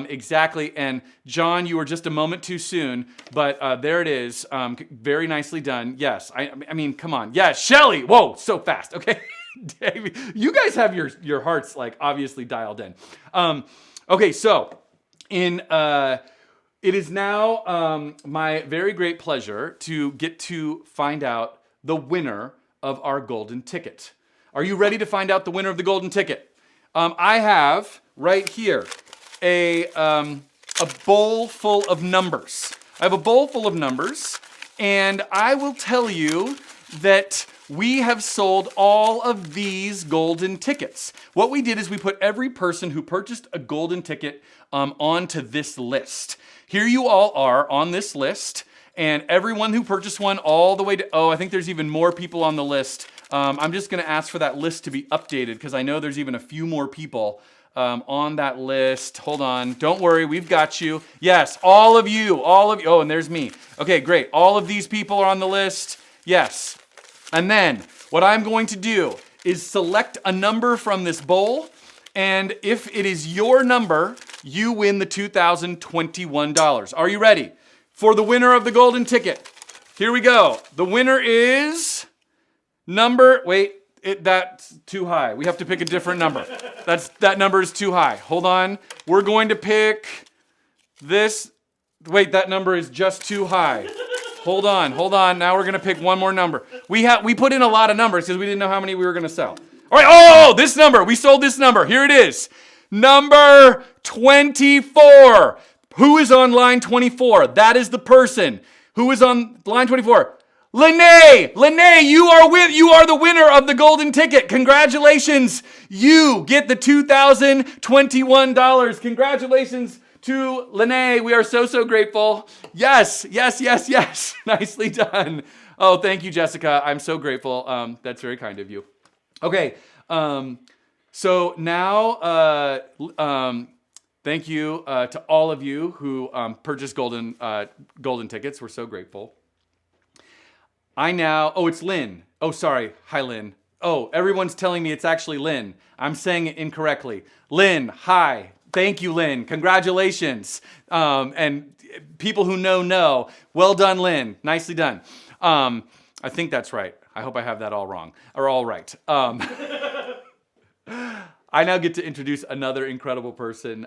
Exactly. And John, you were just a moment too soon, but there it is. Very nicely done. Yes. I mean, come on. Yes. Shelly. Whoa, so fast. Okay. David, you guys have your hearts obviously dialed in. Okay. So it is now my very great pleasure to get to find out the winner of our golden ticket. Are you ready to find out the winner of the golden ticket? I have right here a bowl full of numbers. I have a bowl full of numbers, and I will tell you that we have sold all of these golden tickets. What we did is we put every person who purchased a golden ticket onto this list. Here you all are on this list, and everyone who purchased one all the way to, I think there's even more people on the list. I'm just gonna ask for that list to be updated, because I know there's even a few more people on that list. Hold on, don't worry, we've got you. Yes, all of you, oh, and there's me. Okay, great, all of these people are on the list. Yes, and then what I'm going to do is select a number from this bowl, and if it is your number, you win the $2021. Are you ready for the winner of the golden ticket? Here we go. The winner is that's too high. We have to pick a different number. That number is too high. Hold on. We're going to pick this. Wait, that number is just too high. Hold on. Now we're going to pick one more number. We put in a lot of numbers because we didn't know how many we were going to sell. All right, this number. We sold this number. Here it is. Number 24. Who is on line 24? That is the person. Who is on line 24? Lene, you are the winner of the golden ticket. Congratulations. You get the $2021. Congratulations to Lene. We are so grateful. Yes. Nicely done. Oh, thank you, Jessica. I'm so grateful. That's very kind of you. Okay. So now, thank you to all of you who purchased golden tickets. We're so grateful. It's Lynn. Oh, sorry. Hi, Lynn. Oh, everyone's telling me it's actually Lynn. I'm saying it incorrectly. Lynn, hi. Thank you, Lynn. Congratulations. And people who know. Well done, Lynn. Nicely done. I think that's right. I hope I have that all wrong, or all right. I now get to introduce another incredible person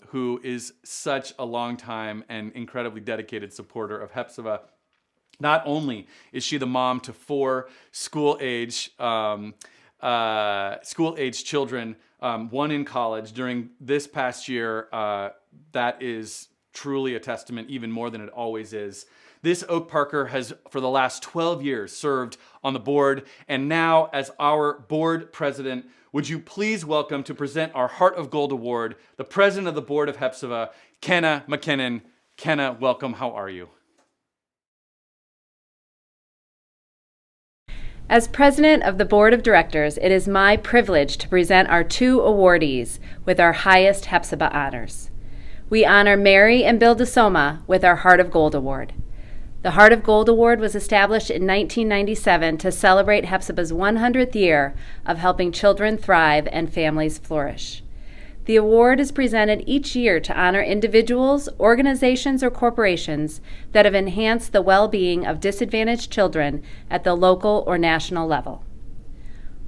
who is such a long time and incredibly dedicated supporter of Hephzibah. Not only is she the mom to 4 school-age children, one in college during this past year, that is truly a testament, even more than it always is. This Oak Parker has, for the last 12 years, served on the board, and now as our board president, would you please welcome to present our Heart of Gold Award, the president of the board of Hephzibah, Kenna McKinnon. Kenna, welcome. How are you? As president of the board of directors, it is my privilege to present our 2 awardees with our highest Hephzibah honors. We honor Mary and Bill DeSoma with our Heart of Gold Award. The Heart of Gold Award was established in 1997 to celebrate Hephzibah's 100th year of helping children thrive and families flourish. The award is presented each year to honor individuals, organizations, or corporations that have enhanced the well-being of disadvantaged children at the local or national level.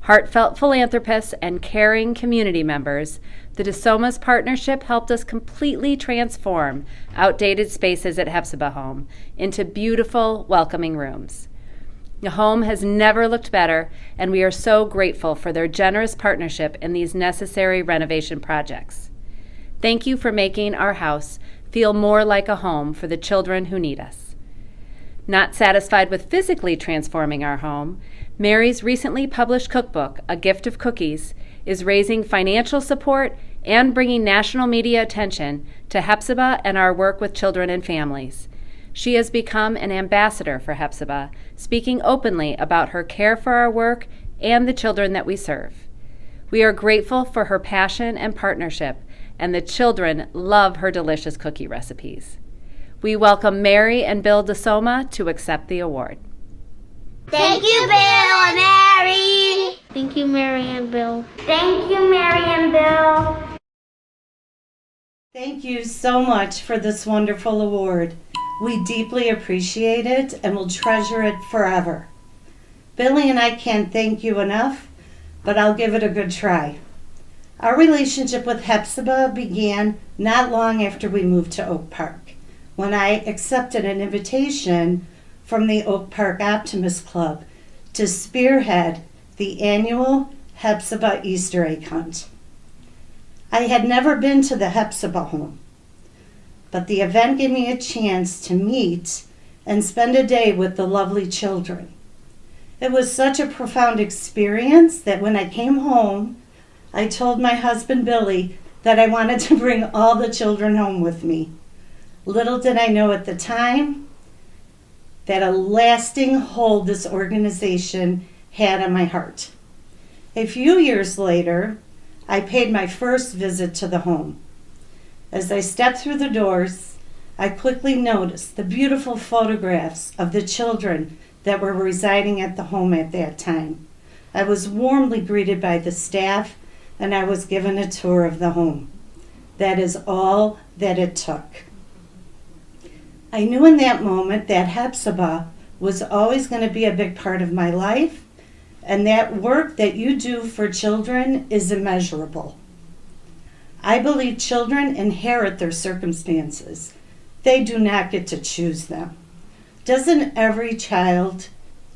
Heartfelt philanthropists and caring community members, the DeSoma's partnership helped us completely transform outdated spaces at Hephzibah Home into beautiful, welcoming rooms. The home has never looked better, and we are so grateful for their generous partnership in these necessary renovation projects. Thank you for making our house feel more like a home for the children who need us. Not satisfied with physically transforming our home, Mary's recently published cookbook, A Gift of Cookies, is raising financial support and bringing national media attention to Hephzibah and our work with children and families. She has become an ambassador for Hephzibah, speaking openly about her care for our work and the children that we serve. We are grateful for her passion and partnership, and the children love her delicious cookie recipes. We welcome Mary and Bill DeSoma to accept the award. Thank you, Bill and Mary. Thank you, Mary and Bill. Thank you, Mary and Bill. Thank you so much for this wonderful award. We deeply appreciate it and will treasure it forever. Billy and I can't thank you enough, but I'll give it a good try. Our relationship with Hephzibah began not long after we moved to Oak Park, when I accepted an invitation from the Oak Park Optimist Club to spearhead the annual Hephzibah Easter egg hunt. I had never been to the Hephzibah home, but the event gave me a chance to meet and spend a day with the lovely children. It was such a profound experience that when I came home, I told my husband Billy that I wanted to bring all the children home with me. Little did I know at the time that a lasting hold this organization had on my heart. A few years later, I paid my first visit to the home. As I stepped through the doors, I quickly noticed the beautiful photographs of the children that were residing at the home at that time. I was warmly greeted by the staff, and I was given a tour of the home. That is all that it took. I knew in that moment that Hephzibah was always going to be a big part of my life, and that work that you do for children is immeasurable. I believe children inherit their circumstances. They do not get to choose them. Doesn't every child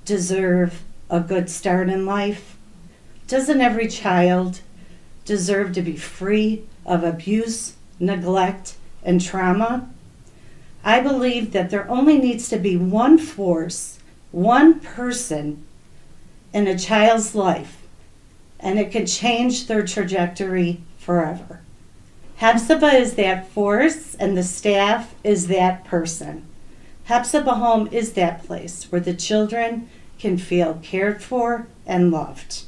deserve a good start in life? Doesn't every child deserve to be free of abuse, neglect, and trauma? I believe that there only needs to be one force, one person in a child's life, and it can change their trajectory forever. Hephzibah is that force, and the staff is that person. Hephzibah Home is that place where the children can feel cared for and loved.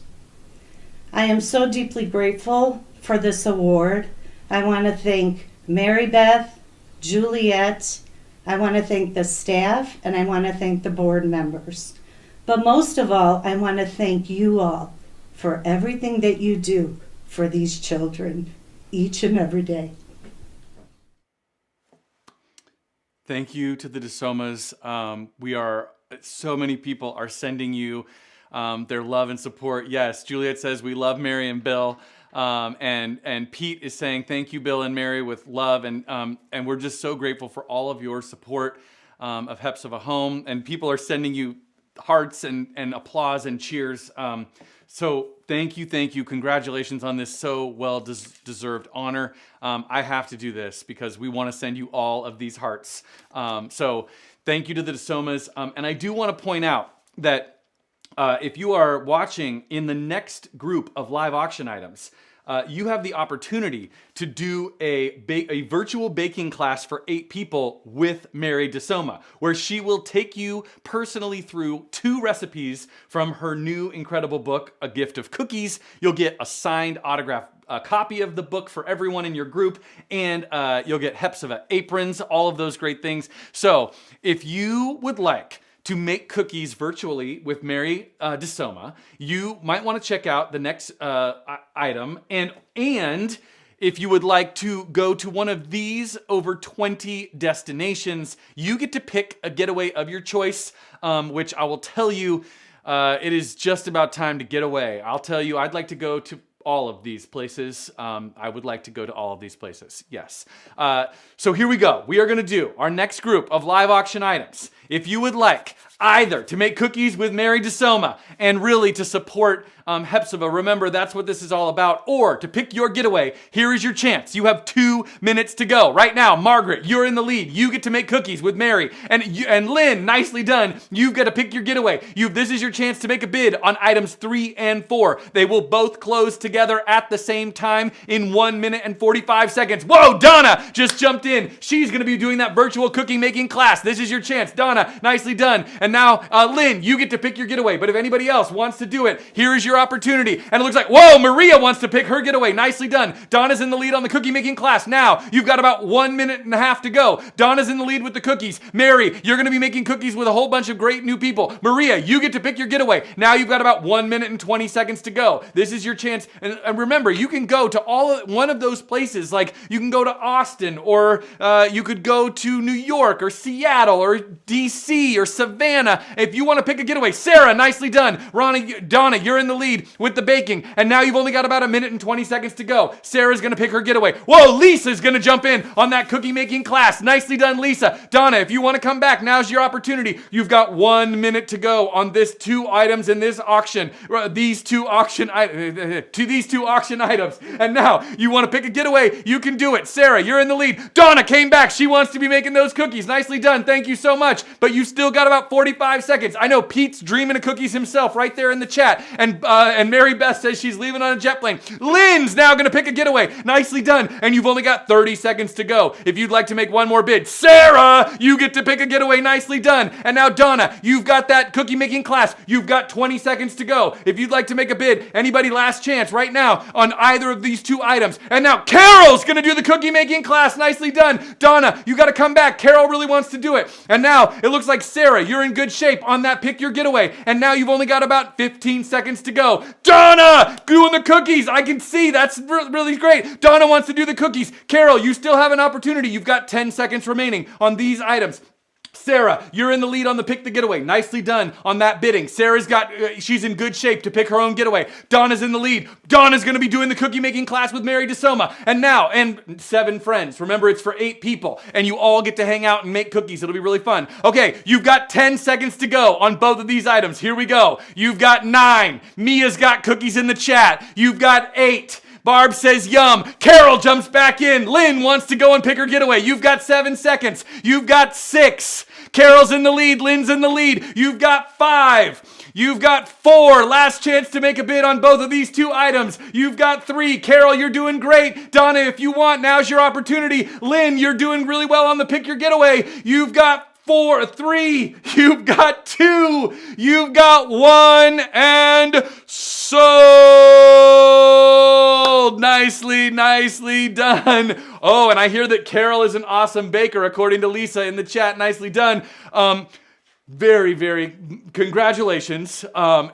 I am so deeply grateful for this award. I want to thank Mary Beth, Juliet, I want to thank the staff, and I want to thank the board members. But most of all, I want to thank you all for everything that you do for these children each and every day. Thank you to the DeSomas. So many people are sending you their love and support. Yes, Juliet says we love Mary and Bill. And Pete is saying thank you, Bill and Mary, with love. And we're just so grateful for all of your support of Hephzibah Home. And people are sending you hearts and applause and cheers. So thank you. Congratulations on this so well-deserved honor. I have to do this because we want to send you all of these hearts. So thank you to the DeSomas. And I do want to point out that if you are watching in the next group of live auction items, you have the opportunity to do a virtual baking class for 8 people with Mary DeSoma, where she will take you personally through 2 recipes from her new incredible book, A Gift of Cookies. You'll get a signed autographed copy of the book for everyone in your group, and you'll get Hephzibah aprons, all of those great things. So if you would like to make cookies virtually with Mary DeSoma, you might want to check out the next item. And if you would like to go to one of these over 20 destinations, you get to pick a getaway of your choice, which I will tell you, it is just about time to get away. I'll tell you, I'd like to go to all of these places. I would like to go to all of these places, yes. So here we go. We are going to do our next group of live auction items. If you would like either to make cookies with Mary DeSoma and really to support Hephzibah, remember that's what this is all about, or to pick your getaway, here is your chance. You have 2 minutes to go. Right now, Margaret, you're in the lead. You get to make cookies with Mary. And Lynn, nicely done. You've got to pick your getaway. This is your chance to make a bid on items 3 and 4. They will both close together at the same time in 1 minute and 45 seconds. Whoa, Donna just jumped in. She's going to be doing that virtual cookie making class. This is your chance. Donna, nicely done. And now, Lynn, you get to pick your getaway. But if anybody else wants to do it, here is your opportunity. And it looks like, whoa, Maria wants to pick her getaway. Nicely done. Donna's in the lead on the cookie making class. Now, you've got about 1 minute and a half to go. Donna's in the lead with the cookies. Mary, you're going to be making cookies with a whole bunch of great new people. Maria, you get to pick your getaway. Now you've got about 1 minute and 20 seconds to go. This is your chance. And remember, you can go to one of those places. Like you can go to Austin, or you could go to New York or Seattle or DC or Savannah. If you want to pick a getaway, Sarah, nicely done. Donna, you're in the lead with the baking. And now you've only got about 1 minute and 20 seconds to go. Sarah's going to pick her getaway. Whoa, Lisa's going to jump in on that cookie making class. Nicely done, Lisa. Donna, if you want to come back, now's your opportunity. You've got 1 minute to go on this 2 items in this auction. These two auction items. And now you want to pick a getaway, you can do it. Sarah, you're in the lead. Donna came back. She wants to be making those cookies. Nicely done. Thank you so much. But you still got about 45 seconds. I know Pete's dreaming of cookies himself right there in the chat. And Mary Beth says she's leaving on a jet plane. Lynn's now going to pick a getaway. Nicely done. And you've only got 30 seconds to go. If you'd like to make one more bid, Sarah, you get to pick a getaway.Nicely done. And now Donna, you've got that cookie making class. You've got 20 seconds to go. If you'd like to make a bid, anybody last chance right now on either of these 2 items. And now Carol's going to do the cookie making class. Nicely done. Donna, you got to come back. Carol really wants to do it. And now it looks like Sarah, you're in good shape on that pick your getaway. And now you've only got about 15 seconds to go. Donna, doing the cookies. I can see that's really great. Donna wants to do the cookies. Carol, you still have an opportunity. You've got 10 seconds remaining on these items. Sarah, you're in the lead on the pick the getaway. Nicely done on that bidding. She's in good shape to pick her own getaway. Donna's in the lead. Donna's going to be doing the cookie making class with Mary DeSoma. And 7 friends. Remember, it's for 8 people. And you all get to hang out and make cookies. It'll be really fun. Okay, you've got 10 seconds to go on both of these items. Here we go. You've got 9. Mia's got cookies in the chat. You've got 8. Barb says yum. Carol jumps back in. Lynn wants to go and pick her getaway. You've got 7 seconds. You've got 6. Carol's in the lead. Lynn's in the lead. You've got 5. You've got 4. Last chance to make a bid on both of these 2 items. You've got 3. Carol, you're doing great. Donna, if you want, now's your opportunity. Lynn, you're doing really well on the pick your getaway. You've got 4, 3, you've got 2, you've got 1, and sold! Nicely, nicely done. Oh, and I hear that Carol is an awesome baker, according to Lisa in the chat. Nicely done. Very, very congratulations.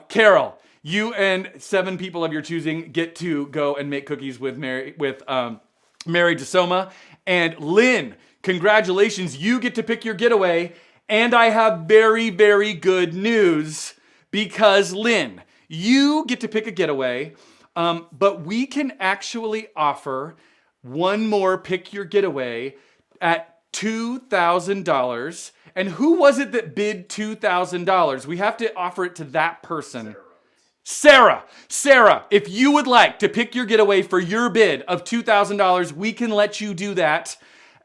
Carol, you and 7 people of your choosing get to go and make cookies with Mary DeSoma. And Lynn, congratulations, you get to pick your getaway. And I have very, very good news because Lynn, you get to pick a getaway, but we can actually offer one more pick your getaway at $2,000. And who was it that bid $2,000? We have to offer it to that person. Sarah, if you would like to pick your getaway for your bid of $2,000, we can let you do that.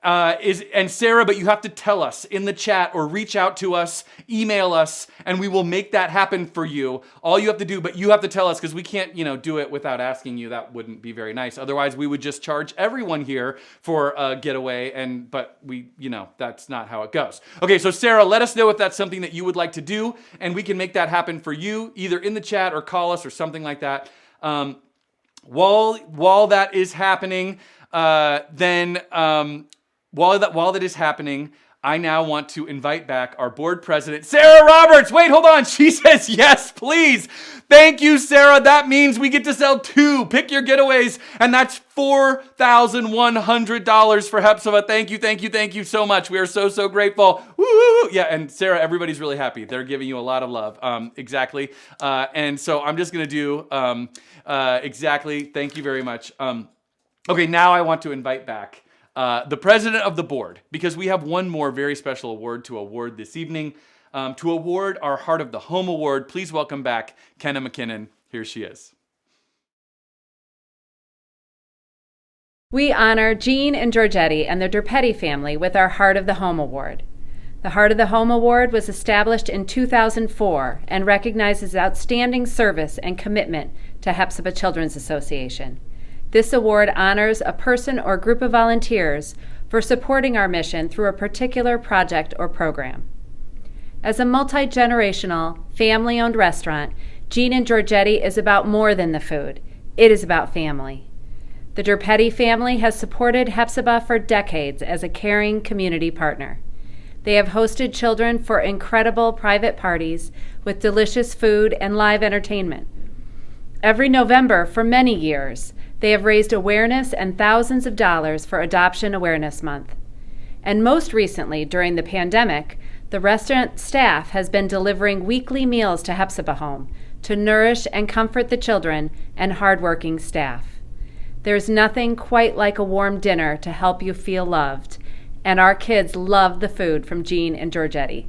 And Sarah, but you have to tell us in the chat or reach out to us, email us, and we will make that happen for you. All you have to do, but you have to tell us because we can't, do it without asking you. That wouldn't be very nice. Otherwise, we would just charge everyone here for a getaway, but we, that's not how it goes. Okay, so Sarah, let us know if that's something that you would like to do, and we can make that happen for you, either in the chat or call us or something like that. While that is happening, While that is happening, I now want to invite back our board president, Sarah Roberts. Wait, hold on. She says yes, please. Thank you, Sarah. That means we get to sell 2. Pick your getaways, and that's $4,100 for Hephzibah. Thank you so much. We are so grateful. Woo! Yeah, and Sarah, everybody's really happy. They're giving you a lot of love. Exactly. And so I'm just going to do exactly. Thank you very much. Okay, now I want to invite back the president of the board, because we have one more very special award to award this evening. To award our Heart of the Home Award, please welcome back Kenna McKinnon. Here she is. We honor Jean and Georgetti and the Durpetti family with our Heart of the Home Award. The Heart of the Home Award was established in 2004 and recognizes outstanding service and commitment to Hephzibah Children's Association. This award honors a person or group of volunteers for supporting our mission through a particular project or program. As a multi-generational, family-owned restaurant, Jean and Georgetti is about more than the food. It is about family. The Durpetti family has supported Hephzibah for decades as a caring community partner. They have hosted children for incredible private parties with delicious food and live entertainment. Every November for many years, they have raised awareness and thousands of dollars for Adoption Awareness Month. And most recently, during the pandemic, the restaurant staff has been delivering weekly meals to Hephzibah Home to nourish and comfort the children and hardworking staff. There's nothing quite like a warm dinner to help you feel loved, and our kids love the food from Jean and Georgetti.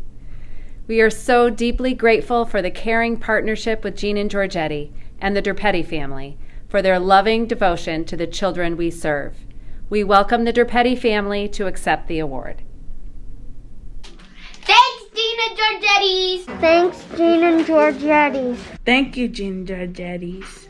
We are so deeply grateful for the caring partnership with Jean and Georgetti and the Durpetti family, for their loving devotion to the children we serve. We welcome the Durpetti family to accept the award. Thanks, Gina Georgetti's. Thanks, Jean and Georgetti's. Thank you, Jean Georgetti's.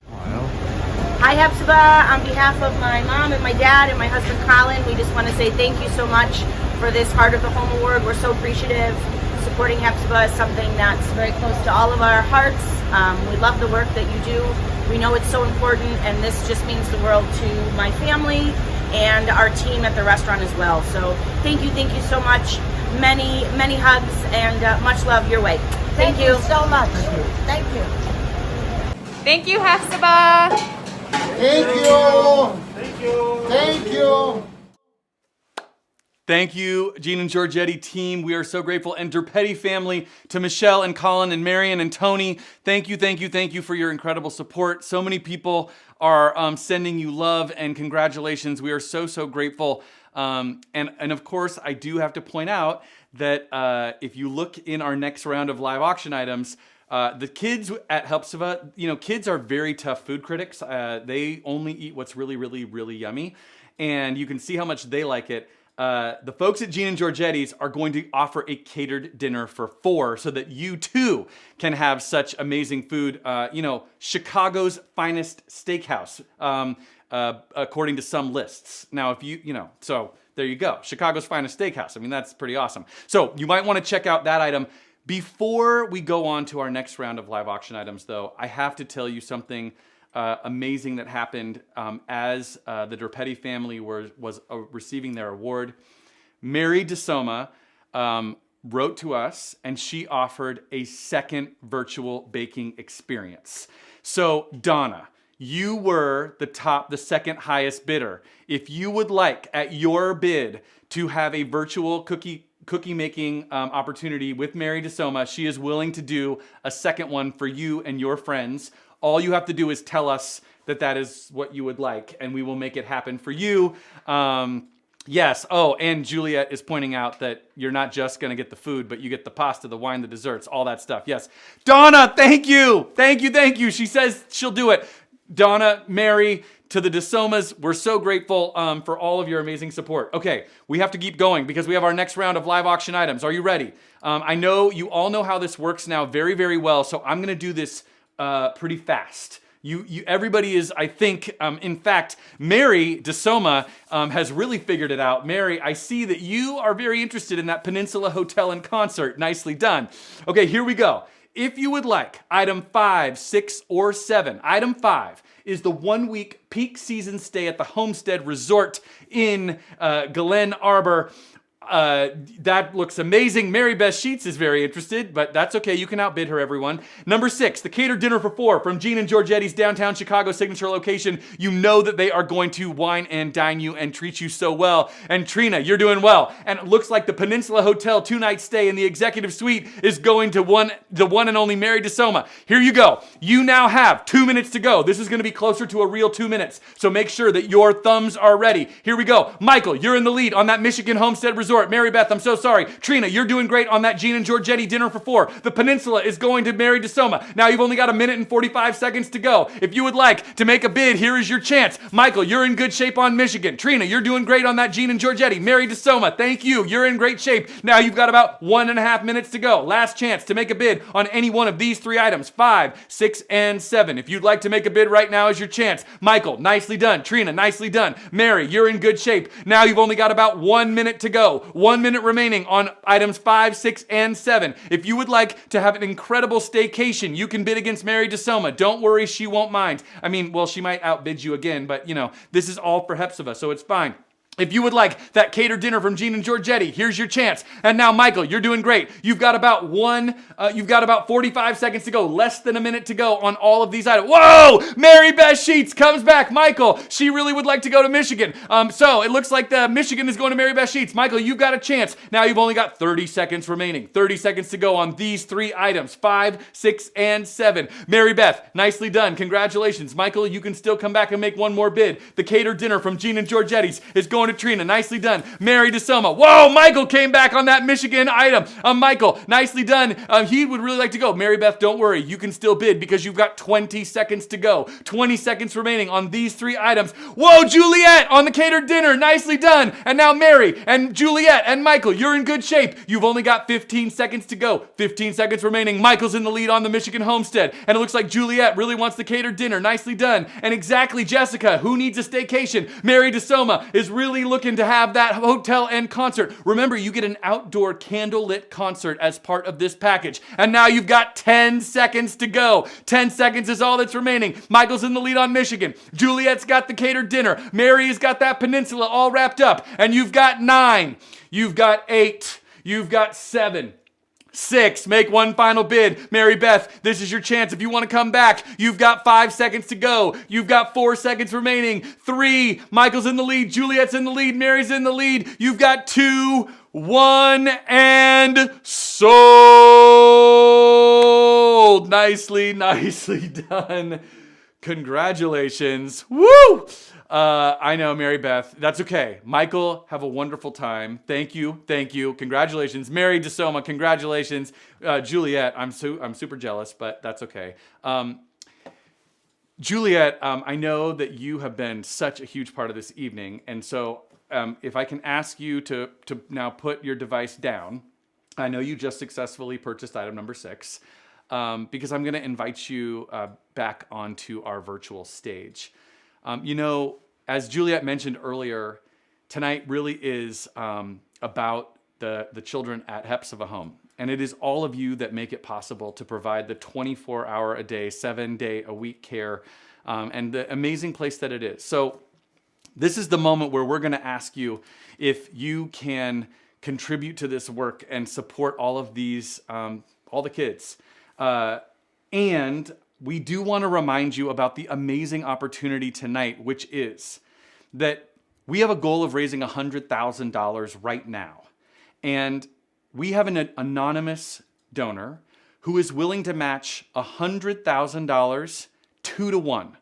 Hi, Hephzibah. On behalf of my mom and my dad and my husband Colin, we just want to say thank you so much for this Heart of the Home Award. We're so appreciative. Supporting Hephzibah is something that's very close to all of our hearts. We love the work that you do. We know it's so important, and this just means the world to my family and our team at the restaurant as well. So thank you so much. Many hugs and much love your way. Thank you so much. Thank you. Thank you, Hephzibah. Thank you. Thank you. Thank you. Thank you, Jean and Georgetti team. We are so grateful. And Durpetti family, to Michelle and Colin and Marion and Tony, thank you for your incredible support. So many people are sending you love and congratulations. We are so grateful. And of course, I do have to point out that if you look in our next round of live auction items, the kids at Hephzibah, kids are very tough food critics. They only eat what's really yummy. And you can see how much they like it. The folks at Jean and Georgetti's are going to offer a catered dinner for 4 so that you too can have such amazing food. Chicago's finest steakhouse. according to some lists. Now, if so there you go. Chicago's finest steakhouse. I mean, that's pretty awesome. So you might want to check out that item. Before we go on to our next round of live auction items, though, I have to tell you something amazing that happened as the Derpetti family was receiving their award. Mary DeSoma wrote to us, and she offered a second virtual baking experience. So, Donna, you were the second highest bidder. If you would like, at your bid, to have a virtual cookie making opportunity with Mary DeSoma, she is willing to do a second one for you and your friends. All you have to do is tell us that is what you would like, and we will make it happen for you. Yes. Oh, and Juliet is pointing out that you're not just going to get the food, but you get the pasta, the wine, the desserts, all that stuff. Yes. Donna, thank you. Thank you. Thank you. She says she'll do it. Donna, Mary, to the DeSomas, we're so grateful for all of your amazing support. Okay, we have to keep going because we have our next round of live auction items. Are you ready? I know you all know how this works now very, very well, so I'm going to do this pretty fast. Everybody is, I think, in fact, Mary DeSoma has really figured it out. Mary, I see that you are very interested in that Peninsula Hotel and Concert. Nicely done. Okay, here we go. If you would like item 5, 6, or 7, item 5 is the 1-week peak season stay at the Homestead Resort in Glen Arbor. That looks amazing. Mary Beth Sheets is very interested, but that's okay. You can outbid her, everyone. Number 6, the catered dinner for 4 from Gene and Giorgetti's downtown Chicago signature location. You know that they are going to wine and dine you and treat you so well. And Trina, you're doing well. And it looks like the Peninsula Hotel 2-night stay in the executive suite is going to the one and only Mary DeSoma. Here you go. You now have 2 minutes to go. This is going to be closer to a real 2 minutes. So make sure that your thumbs are ready. Here we go. Michael, you're in the lead on that Michigan Homestead Resort. Mary Beth, I'm so sorry. Trina, you're doing great on that Gene and Giorgetti dinner for 4. The Peninsula is going to Mary DeSoma. Now you've only got 1 minute and 45 seconds to go. If you would like to make a bid, here is your chance. Michael, you're in good shape on Michigan. Trina, you're doing great on that Gene and Giorgetti. Mary DeSoma, thank you. You're in great shape. Now you've got about 1.5 minutes to go. Last chance to make a bid on any one of these 3 items, 5, 6, and 7. If you'd like to make a bid right now is your chance. Michael, nicely done. Trina, nicely done. Mary, you're in good shape. Now you've only got about 1 minute to go. 1 minute remaining on items 5, 6, and 7. If you would like to have an incredible staycation, you can bid against Mary DeSoma. Don't worry, she won't mind. I mean, well, she might outbid you again, but this is all for Hephzibah, so it's fine. If you would like that catered dinner from Gene and Giorgetti, here's your chance. And now, Michael, you're doing great. You've got about 45 seconds to go. Less than 1 minute to go on all of these items. Whoa! Mary Beth Sheets comes back. Michael, she really would like to go to Michigan. So it looks like the Michigan is going to Mary Beth Sheets. Michael, you've got a chance. Now you've only got 30 seconds remaining. 30 seconds to go on these 3 items, 5, 6, and 7. Mary Beth, nicely done. Congratulations. Michael, you can still come back and make one more bid. The catered dinner from Gene and Giorgetti's is going to Trina. Nicely done. Mary DeSoma. Whoa, Michael came back on that Michigan item. Michael, nicely done. He would really like to go. Mary Beth, don't worry. You can still bid because you've got 20 seconds to go. 20 seconds remaining on these 3 items. Whoa, Juliet on the catered dinner. Nicely done. And now Mary and Juliet and Michael, you're in good shape. You've only got 15 seconds to go. 15 seconds remaining. Michael's in the lead on the Michigan Homestead. And it looks like Juliet really wants the catered dinner. Nicely done. And exactly, Jessica, who needs a staycation? Mary DeSoma is really looking to have that hotel and concert. Remember, you get an outdoor candlelit concert as part of this package. And now you've got 10 seconds to go. 10 seconds is all that's remaining. Michael's in the lead on Michigan. Juliet's got the catered dinner. Mary's got that peninsula all wrapped up. And you've got 9. You've got 8. You've got 7. 6, make one final bid. Mary Beth, this is your chance. If you want to come back, you've got 5 seconds to go. You've got 4 seconds remaining. 3, Michael's in the lead. Juliet's in the lead. Mary's in the lead. You've got 2, 1, and sold. Nicely done. Congratulations. Woo! I know, Mary Beth. That's okay. Michael, have a wonderful time. Thank you. Congratulations. Mary DeSoma, congratulations. Juliet, I'm super jealous, but that's okay. Juliet, I know that you have been such a huge part of this evening, and so if I can ask you to now put your device down. I know you just successfully purchased item number 6, because I'm going to invite you back onto our virtual stage. as Juliet mentioned earlier, tonight really is about the children at Hephzibah Home. And it is all of you that make it possible to provide the 24-hour-a-day, 7-day-a-week care and the amazing place that it is. So this is the moment where we're going to ask you if you can contribute to this work and support all of these, all the kids. And we do want to remind you about the amazing opportunity tonight, which is that we have a goal of raising $100,000 right now. And we have an anonymous donor who is willing to match $100,000 2 to 1.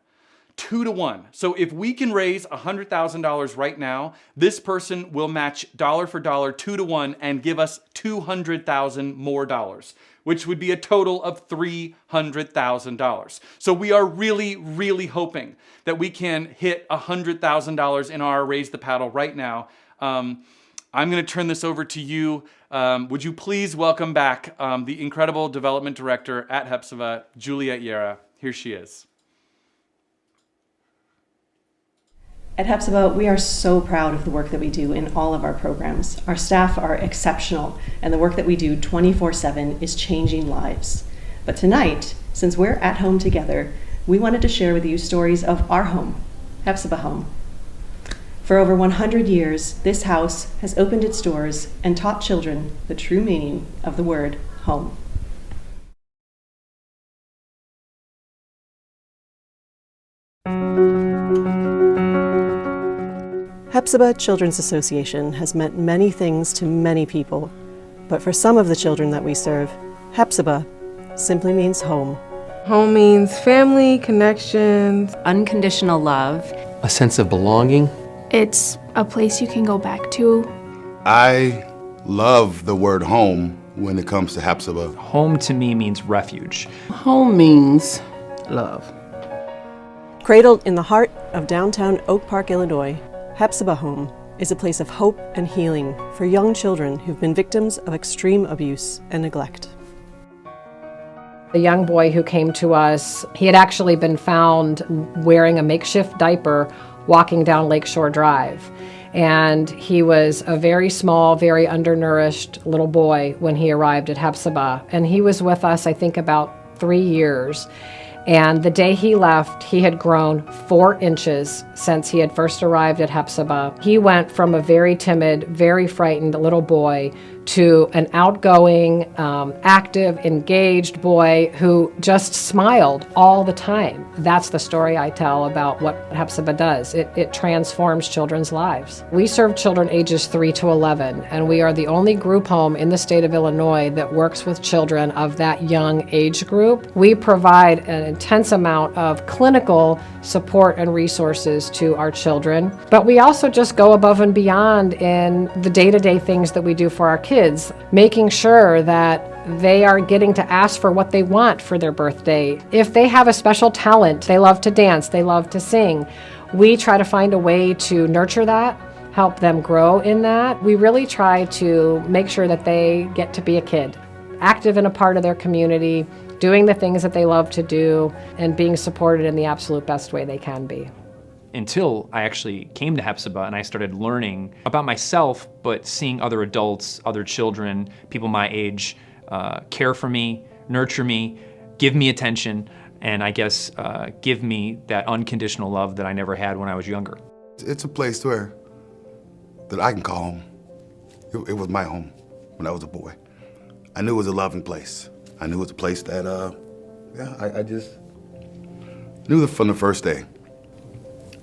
2 to 1. So if we can raise $100,000 right now, this person will match dollar for dollar 2 to 1 and give us $200,000 more dollars, which would be a total of $300,000. So we are really, really hoping that we can hit $100,000 in our Raise the Paddle right now. I'm going to turn this over to you. Would you please welcome back the incredible development director at Hephzibah, Juliet Yera. Here she is. At Hephzibah, we are so proud of the work that we do in all of our programs. Our staff are exceptional, and the work that we do 24/7 is changing lives. But tonight, since we're at home together, we wanted to share with you stories of our home, Hephzibah Home. For over 100 years, this house has opened its doors and taught children the true meaning of the word home. Hephzibah Children's Association has meant many things to many people, but for some of the children that we serve, Hephzibah simply means home. Home means family, connections, Unconditional love. a sense of belonging. It's a place you can go back to. I love the word home when it comes to Hephzibah. Home to me means refuge. Home means love. Cradled in the heart of downtown Oak Park, Illinois, Hephzibah Home is a place of hope and healing for young children who've been victims of extreme abuse and neglect. The young boy who came to us, he had actually been found wearing a makeshift diaper walking down Lakeshore Drive. And he was a very small, very undernourished little boy when he arrived at Hephzibah. And he was with us, I think, about 3 years. And the day he left, he had grown 4 inches since he had first arrived at Hephzibah. He went from a very timid, very frightened little boy to an outgoing, active, engaged boy who just smiled all the time. That's the story I tell about what Hephzibah does. It transforms children's lives. We serve children ages 3 to 11, and we are the only group home in the state of Illinois that works with children of that young age group. We provide an intense amount of clinical support and resources to our children, but we also just go above and beyond in the day-to-day things that we do for our kids, making sure that they are getting to ask for what they want for their birthday. If they have a special talent, they love to dance, they love to sing, we try to find a way to nurture that, help them grow in that. We really try to make sure that they get to be a kid, active in a part of their community, doing the things that they love to do, and being supported in the absolute best way they can be. Until I actually came to Hephzibah and I started learning about myself, but seeing other adults, other children, people my age, care for me, nurture me, give me attention, and I guess give me that unconditional love that I never had when I was younger. It's a place where that I can call home. It was my home when I was a boy. I knew it was a loving place. I knew it was a place that, I just knew from the first day.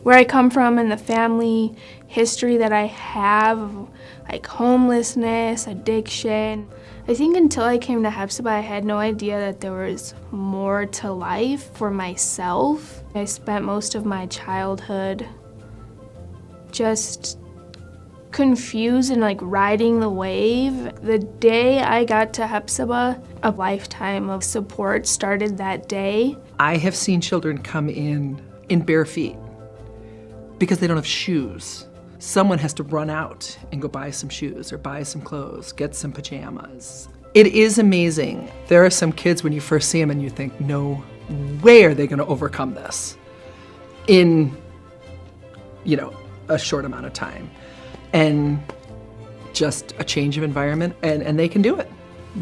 Where I come from and the family history that I have, like homelessness, addiction. I think until I came to Hephzibah, I had no idea that there was more to life for myself. I spent most of my childhood just confused and like riding the wave. The day I got to Hephzibah, a lifetime of support started that day. I have seen children come in bare feet because they don't have shoes. Someone has to run out and go buy some shoes or buy some clothes, get some pajamas. It is amazing. There are some kids when you first see them and you think, no way are they gonna overcome this. In a short amount of time. And just a change of environment, and they can do it.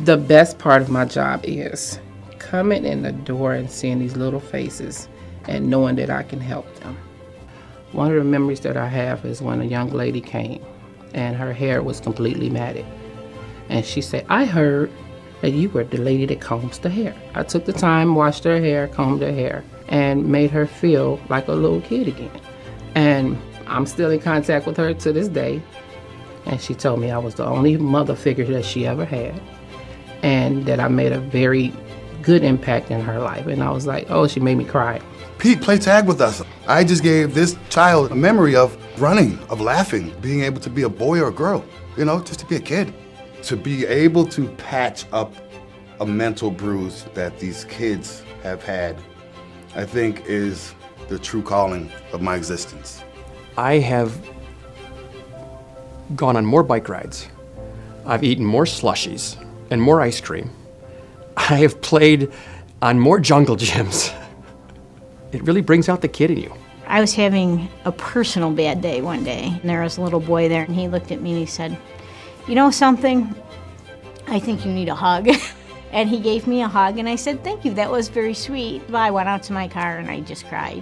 The best part of my job is coming in the door and seeing these little faces and knowing that I can help them. One of the memories that I have is when a young lady came and her hair was completely matted. And she said, I heard that you were the lady that combs the hair. I took the time, washed her hair, combed her hair, and made her feel like a little kid again. And I'm still in contact with her to this day. And she told me I was the only mother figure that she ever had, and that I made a very good impact in her life. And I was like, oh, she made me cry. Pete, play tag with us. I just gave this child a memory of running, of laughing, being able to be a boy or a girl, just to be a kid. To be able to patch up a mental bruise that these kids have had, I think is the true calling of my existence. I have gone on more bike rides. I've eaten more slushies and more ice cream. I have played on more jungle gyms. It really brings out the kid in you. I was having a personal bad day one day, and there was a little boy there, and he looked at me and he said, you know something? I think you need a hug. And he gave me a hug, and I said, thank you, that was very sweet. I went out to my car and I just cried.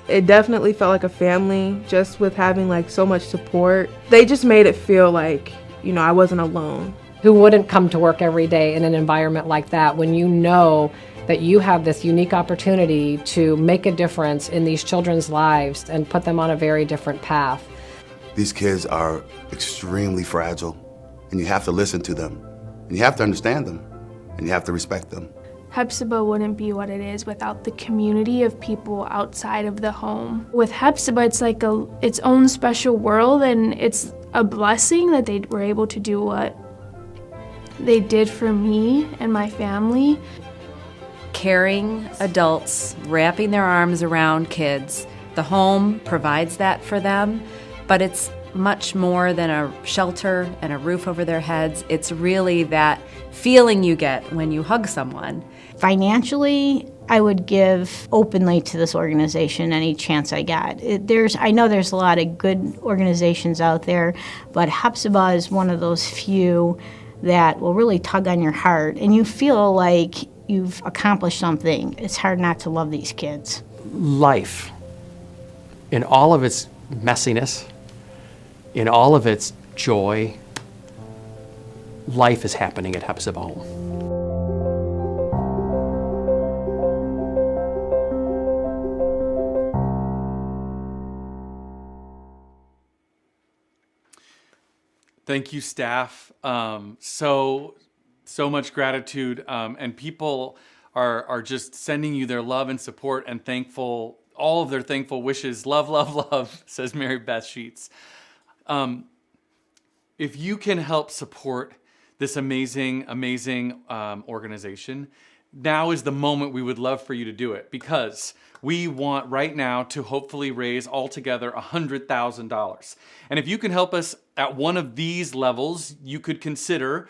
It definitely felt like a family, just with having so much support. They just made it feel like, I wasn't alone. Who wouldn't come to work every day in an environment like that when you know that you have this unique opportunity to make a difference in these children's lives and put them on a very different path? These kids are extremely fragile, and you have to listen to them, and you have to understand them, and you have to respect them. Hephzibah wouldn't be what it is without the community of people outside of the home. With Hephzibah, it's like its own special world, and it's a blessing that they were able to do what they did for me and my family. Caring adults wrapping their arms around kids. The home provides that for them, but it's much more than a shelter and a roof over their heads. It's really that feeling you get when you hug someone. Financially, I would give openly to this organization any chance I got. I know there's a lot of good organizations out there, but Hephzibah is one of those few that will really tug on your heart, and you feel like you've accomplished something. It's hard not to love these kids. Life, in all of its messiness, in all of its joy, life is happening at Hephzibah Home. Thank you, staff. So much gratitude, and people are just sending you their love and support and thankful, all of their thankful wishes. Love, love, love, says Mary Beth Sheets. If you can help support this amazing organization, now is the moment we would love for you to do it, because we want right now to hopefully raise altogether $100,000. And if you can help us at one of these levels, you could consider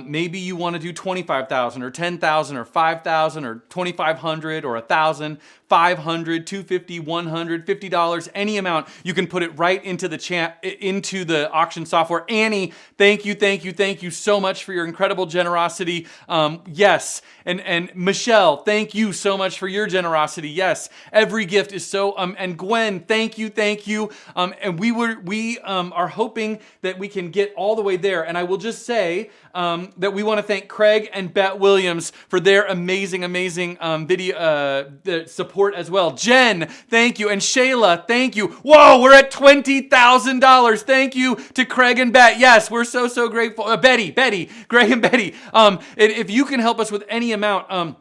maybe you want to do $25,000 or $10,000 or $5,000 or $2,500 or $1,000, $500, $250, $100, $50, any amount. You can put it right into the auction software. Annie, thank you so much for your incredible generosity. Yes, and Michelle, thank you so much for your generosity. Yes, every gift is so. And Gwen, thank you. And we are hoping that we can get all the way there. And I will just say that we want to thank Craig and Bet Williams for their amazing video support as well. Jen, thank you. And Shayla, thank you. Whoa, we're at $20,000. Thank you to Craig and Bet. Yes, we're so grateful. Betty, Greg and Betty. If you can help us with any amount,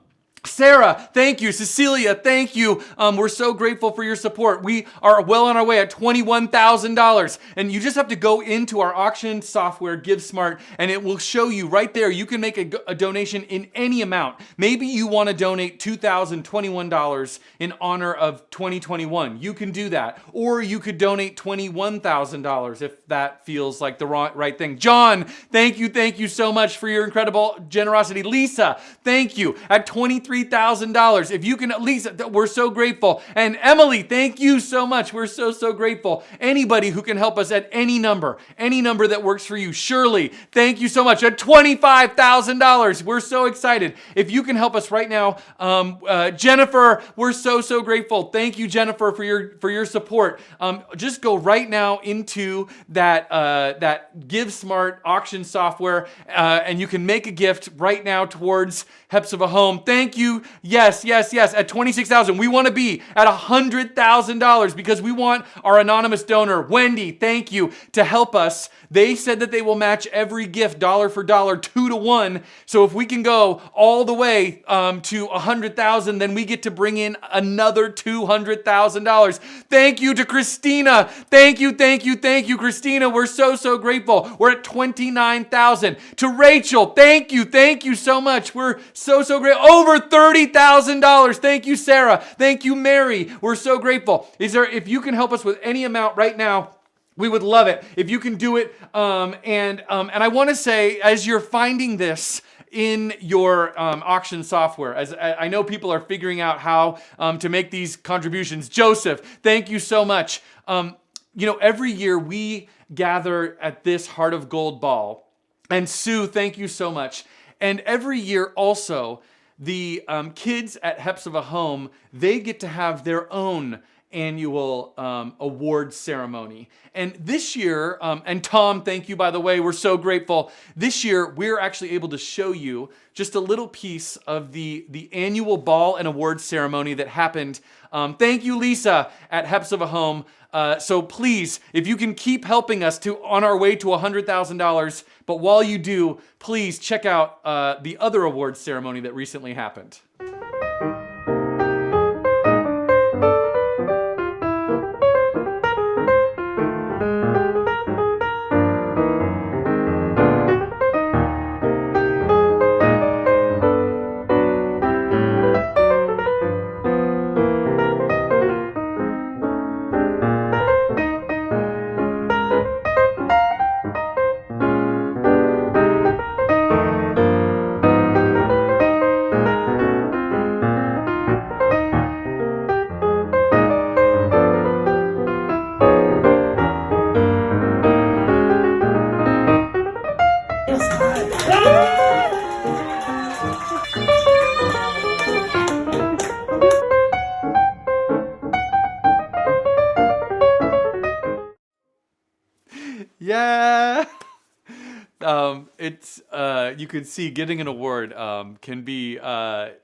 Sarah, thank you. Cecilia, thank you. We're so grateful for your support. We are well on our way at $21,000. And you just have to go into our auction software, GiveSmart, and it will show you right there. You can make a donation in any amount. Maybe you want to donate $2,021 in honor of 2021. You can do that. Or you could donate $21,000 if that feels like the right thing. John, thank you so much for your incredible generosity. Lisa, thank you. At $23,000, $63,000. If you can at least, we're so grateful. And Emily, thank you so much. We're so grateful. Anybody who can help us at any number that works for you. Shirley, thank you so much. At $25,000. We're so excited. If you can help us right now, Jennifer, we're so grateful. Thank you, Jennifer, for your support. Just go right now into that GiveSmart auction software, and you can make a gift right now towards Hephzibah Home. Thank you. Yes. At $26,000, we want to be at $100,000 because we want our anonymous donor, Wendy, thank you, to help us. They said that they will match every gift dollar for dollar, 2 to 1. So if we can go all the way to $100,000, then we get to bring in another $200,000. Thank you to Christina. Thank you, Christina. We're so grateful. We're at $29,000. To Rachel, thank you so much. We're so grateful. Over $30,000. Thank you, Sarah. Thank you, Mary. We're so grateful. If you can help us with any amount right now, we would love it if you can do it. And I want to say, as you're finding this in your auction software, as I know people are figuring out how to make these contributions. Joseph, thank you so much. Every year we gather at this Heart of Gold ball. And Sue, thank you so much. And every year also, the kids at Hephzibah Home, they get to have their own annual award ceremony. And this year, and Tom, thank you, by the way, we're so grateful. This year, we're actually able to show you just a little piece of the annual ball and award ceremony that happened. Thank you, Lisa, at Hephzibah Home. So please, if you can keep helping us on our way to $100,000, but while you do, please check out the other award ceremony that recently happened. Yeah. You could see getting an award can be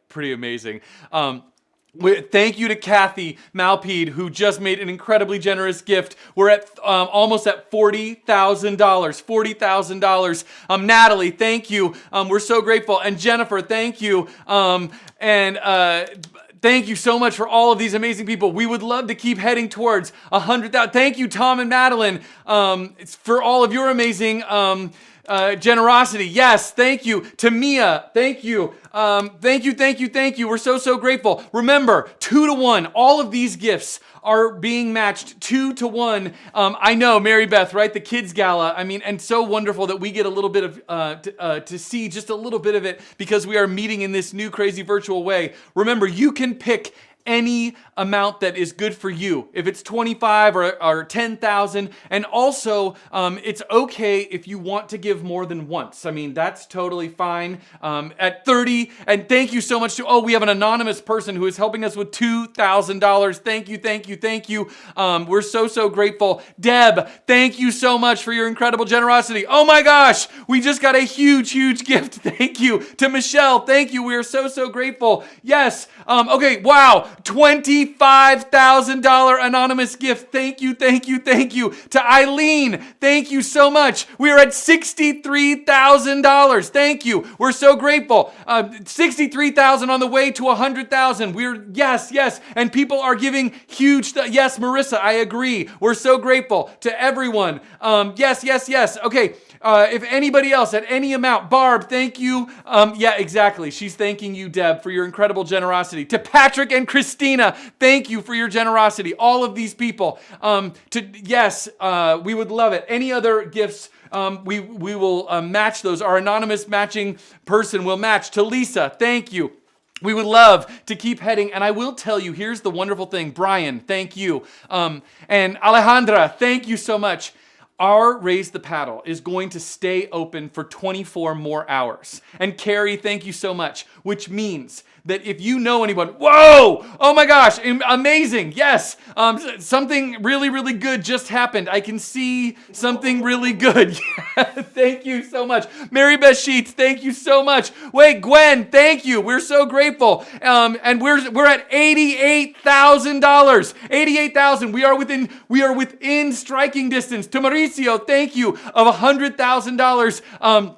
pretty amazing. Thank you to Kathy Malpede, who just made an incredibly generous gift. We're at almost at $40,000. $40,000. Natalie, thank you. We're so grateful. And Jennifer, thank you. Thank you so much for all of these amazing people. We would love to keep heading towards 100,000. Thank you, Tom and Madeline, for all of your amazing generosity. Yes, thank you. To Mia, thank you. Thank you. We're so grateful. Remember, 2 to 1. All of these gifts are being matched 2 to 1. I know, Mary Beth, right? The Kids Gala. I mean, and so wonderful that we get a little bit of, to see just a little bit of it because we are meeting in this new crazy virtual way. Remember, you can pick any amount that is good for you. If it's 25 or 10,000, and also it's okay if you want to give more than once. I mean, that's totally fine. At 30, and thank you so much to, we have an anonymous person who is helping us with $2,000. Thank you. We're so grateful. Deb, thank you so much for your incredible generosity. Oh my gosh, we just got a huge gift. Thank you. To Michelle, thank you. We are so grateful. Yes. Okay, wow. $25,000 anonymous gift. Thank you. To Eileen, thank you so much. We are at $63,000. Thank you. We're so grateful. 63,000 on the way to 100,000. Yes. And people are giving huge, yes, Marissa, I agree. We're so grateful to everyone. Yes. Okay. If anybody else at any amount, Barb, thank you. Yeah, exactly. She's thanking you, Deb, for your incredible generosity. To Patrick and Christina, thank you for your generosity. All of these people. We would love it. Any other gifts, we will match those. Our anonymous matching person will match. To Lisa, thank you. We would love to keep heading, and I will tell you, here's the wonderful thing. Brian, thank you. And Alejandra, thank you so much. Our Raise the Paddle is going to stay open for 24 more hours. And Carrie, thank you so much, which means that if you know anyone, whoa, oh my gosh, amazing, yes, something really, really good just happened. I can see something really good. Thank you so much. Mary Beth Sheets, thank you so much. Wait, Gwen, thank you. We're so grateful. And we're at $88,000. 88,000. We are within striking distance. To Mauricio, thank you, of $100,000.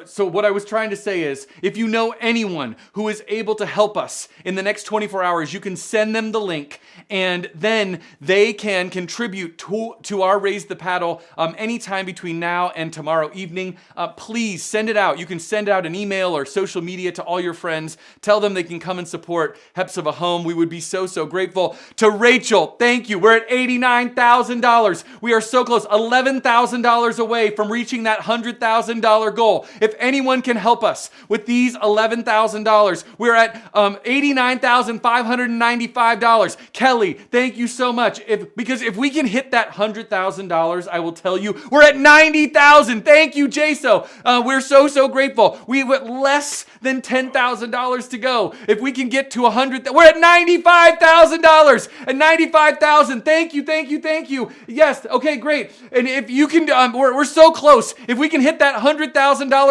So what I was trying to say is, if you know anyone who is able to help us in the next 24 hours, you can send them the link, and then they can contribute to our Raise the Paddle anytime between now and tomorrow evening. Please send it out. You can send out an email or social media to all your friends. Tell them they can come and support Hephzibah Home. We would be so, so grateful. To Rachel, thank you. We're at $89,000. We are so close. $11,000 away from reaching that $100,000 goal. If anyone can help us with these $11,000, we're at $89,595. Kelly, thank you so much. Because if we can hit that $100,000, I will tell you, we're at $90,000. Thank you, Jaso. We're so, so grateful. We have less than $10,000 to go. If we can get to $100,000, we're at $95,000. At $95,000. Thank you, thank you, thank you. Yes, okay, great. And if you can, we're so close. If we can hit that $100,000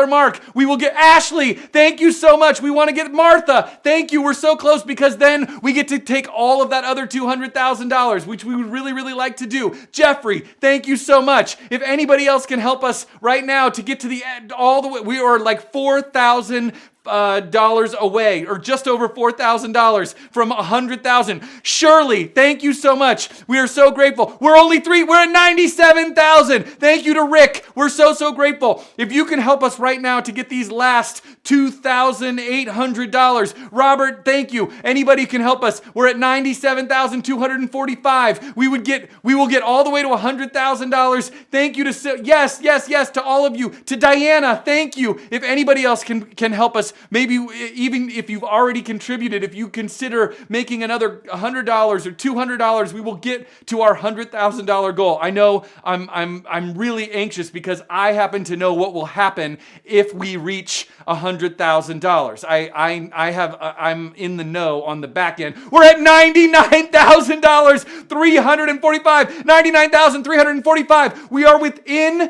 mark, we will get Ashley. Thank you so much. We want to get Martha. Thank you. We're so close, because then we get to take all of that other $200,000, which we would really, really like to do. Jeffrey, thank you so much. If anybody else can help us right now to get to the end, all the way, we are like $4,000 away, or just over $4,000 from 100,000. Shirley, thank you so much. We are so grateful. We're at 97,000. Thank you to Rick. We're so, so grateful. If you can help us right now to get these last $2,800. Robert, thank you. Anybody can help us. We're at 97,245. We will get all the way to $100,000. Thank you to, yes, to all of you. To Diana, thank you. If anybody else can help us, maybe even if you've already contributed, if you consider making another $100 or $200, we will get to our $100,000 goal. I know I'm really anxious, because I happen to know what will happen if we reach $100,000. I'm in the know on the back end. We're at $99,000, 345, 99,345. We are within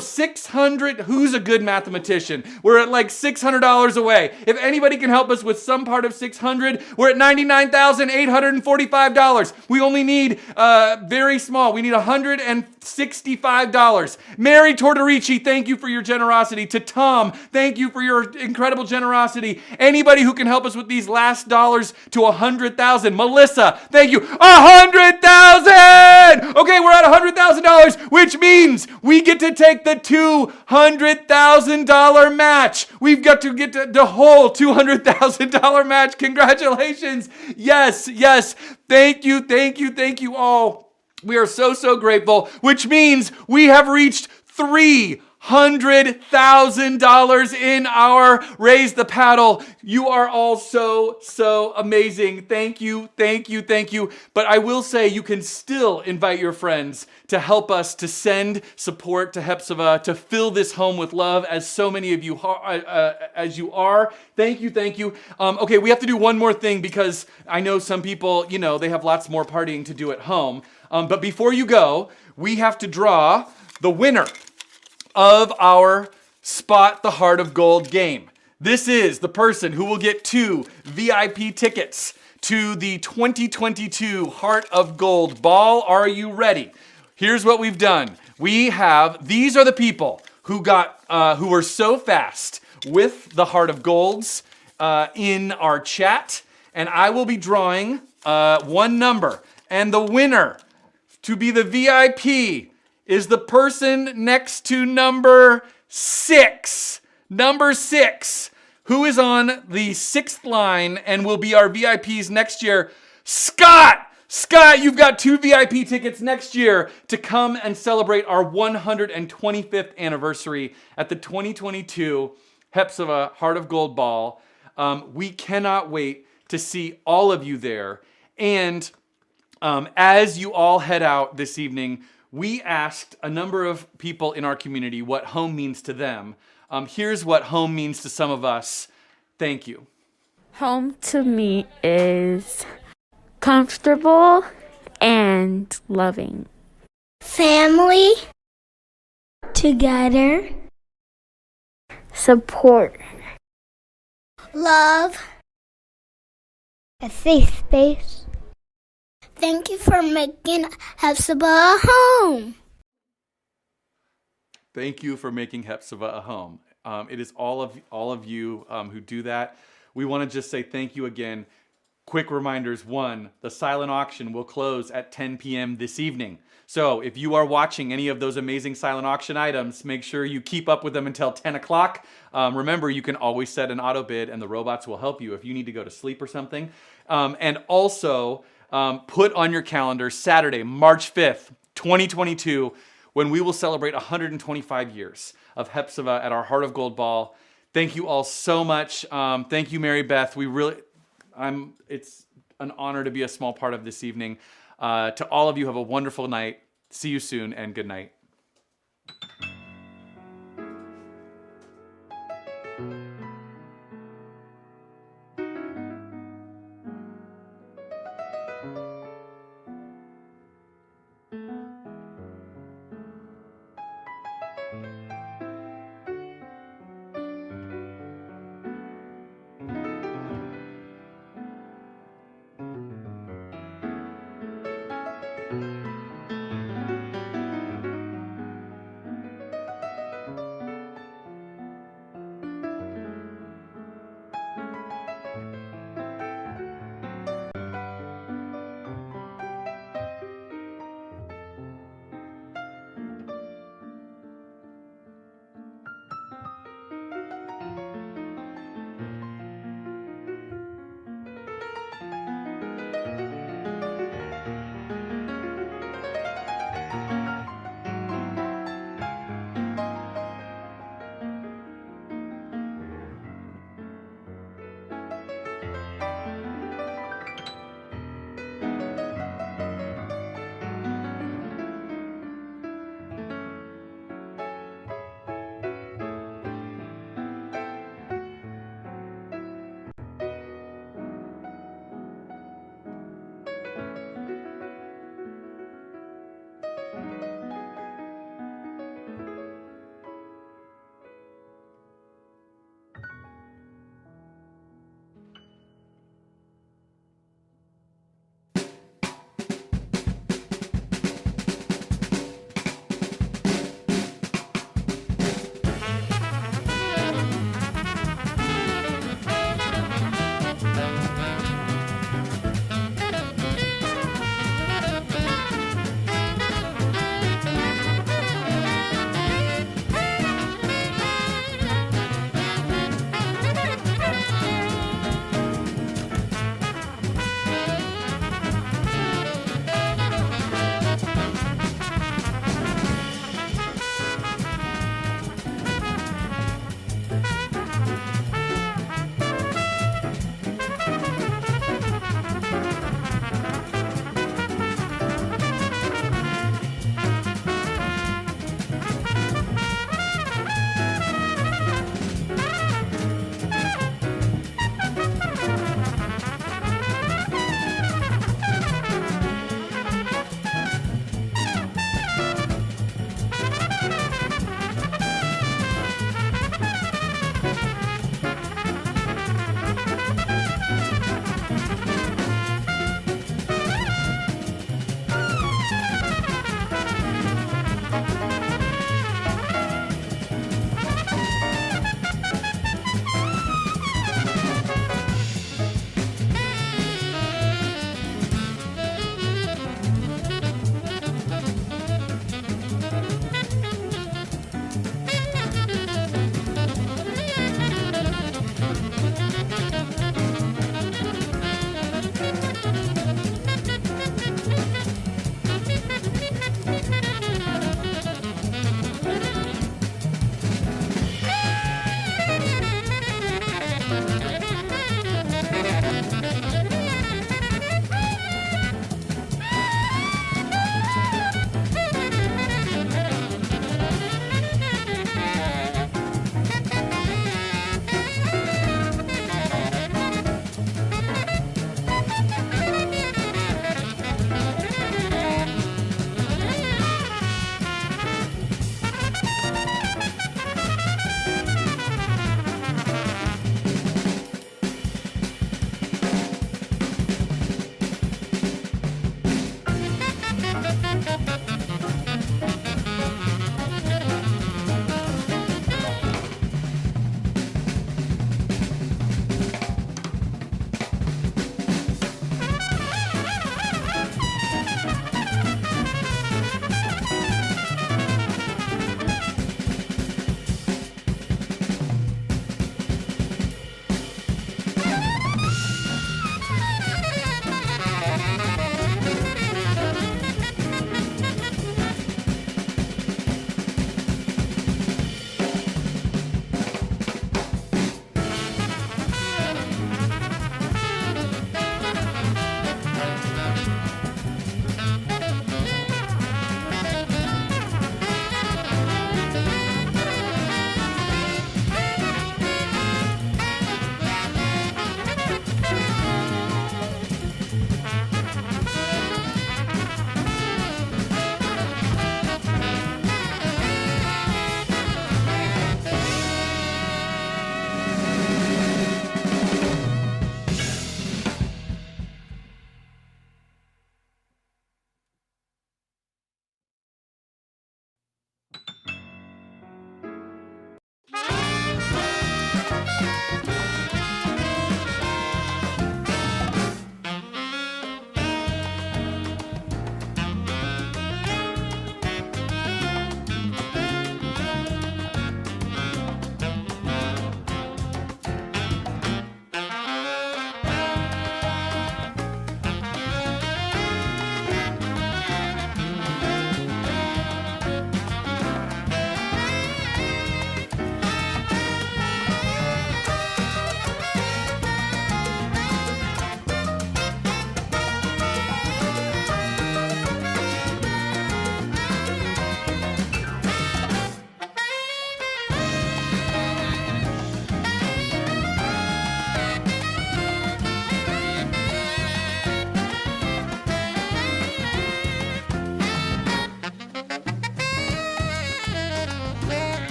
600. Who's a good mathematician? We're at like $600 away. If anybody can help us with some part of 600, we're at $99,845. We only need very small. We need $165. Mary Tortorici, thank you for your generosity. To Tom, thank you for your incredible generosity. Anybody who can help us with these last dollars to 100,000. Melissa, thank you. 100,000! Okay, we're at $100,000, which means we get to take the $200,000 match. We've got to get to the whole $200,000 match. Congratulations. Yes. Thank you all. We are so, so grateful, which means we have reached $300,000 in our Raise the Paddle. You are all so, so amazing. Thank you. But I will say, you can still invite your friends to help us to send support to Hephzibah, to fill this home with love, as so many of you as you are. Thank you. Okay, we have to do one more thing, because I know some people, they have lots more partying to do at home. But before you go, we have to draw the winner of our Spot the Heart of Gold game. This is the person who will get 2 VIP tickets to the 2022 Heart of Gold Ball. Are you ready? Here's what we've done. These are the people who were so fast with the Heart of Golds in our chat, and I will be drawing one number, and the winner to be the VIP is the person next to number 6. Number 6, who is on the 6th line and will be our VIPs next year. Scott, you've got 2 VIP tickets next year to come and celebrate our 125th anniversary at the 2022 Hephzibah Heart of Gold Ball. We cannot wait to see all of you there. And as you all head out this evening, we asked a number of people in our community what home means to them. Here's what home means to some of us. Thank you. Home to me is comfortable and loving. Family. Together. Support. Love. A safe space. Thank you for making Hephzibah a home. Thank you for making Hephzibah a home. It is all of you who do that. We want to just say thank you again. Quick reminders. 1, the silent auction will close at 10 p.m. this evening. So if you are watching any of those amazing silent auction items, make sure you keep up with them until 10 o'clock. Remember, you can always set an auto bid and the robots will help you if you need to go to sleep or something. And also put on your calendar Saturday, March 5th, 2022, when we will celebrate 125 years of Hephzibah at our Heart of Gold Ball. Thank you all so much. Thank you, Mary Beth. It's an honor to be a small part of this evening. To all of you, have a wonderful night. See you soon, and good night.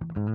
you.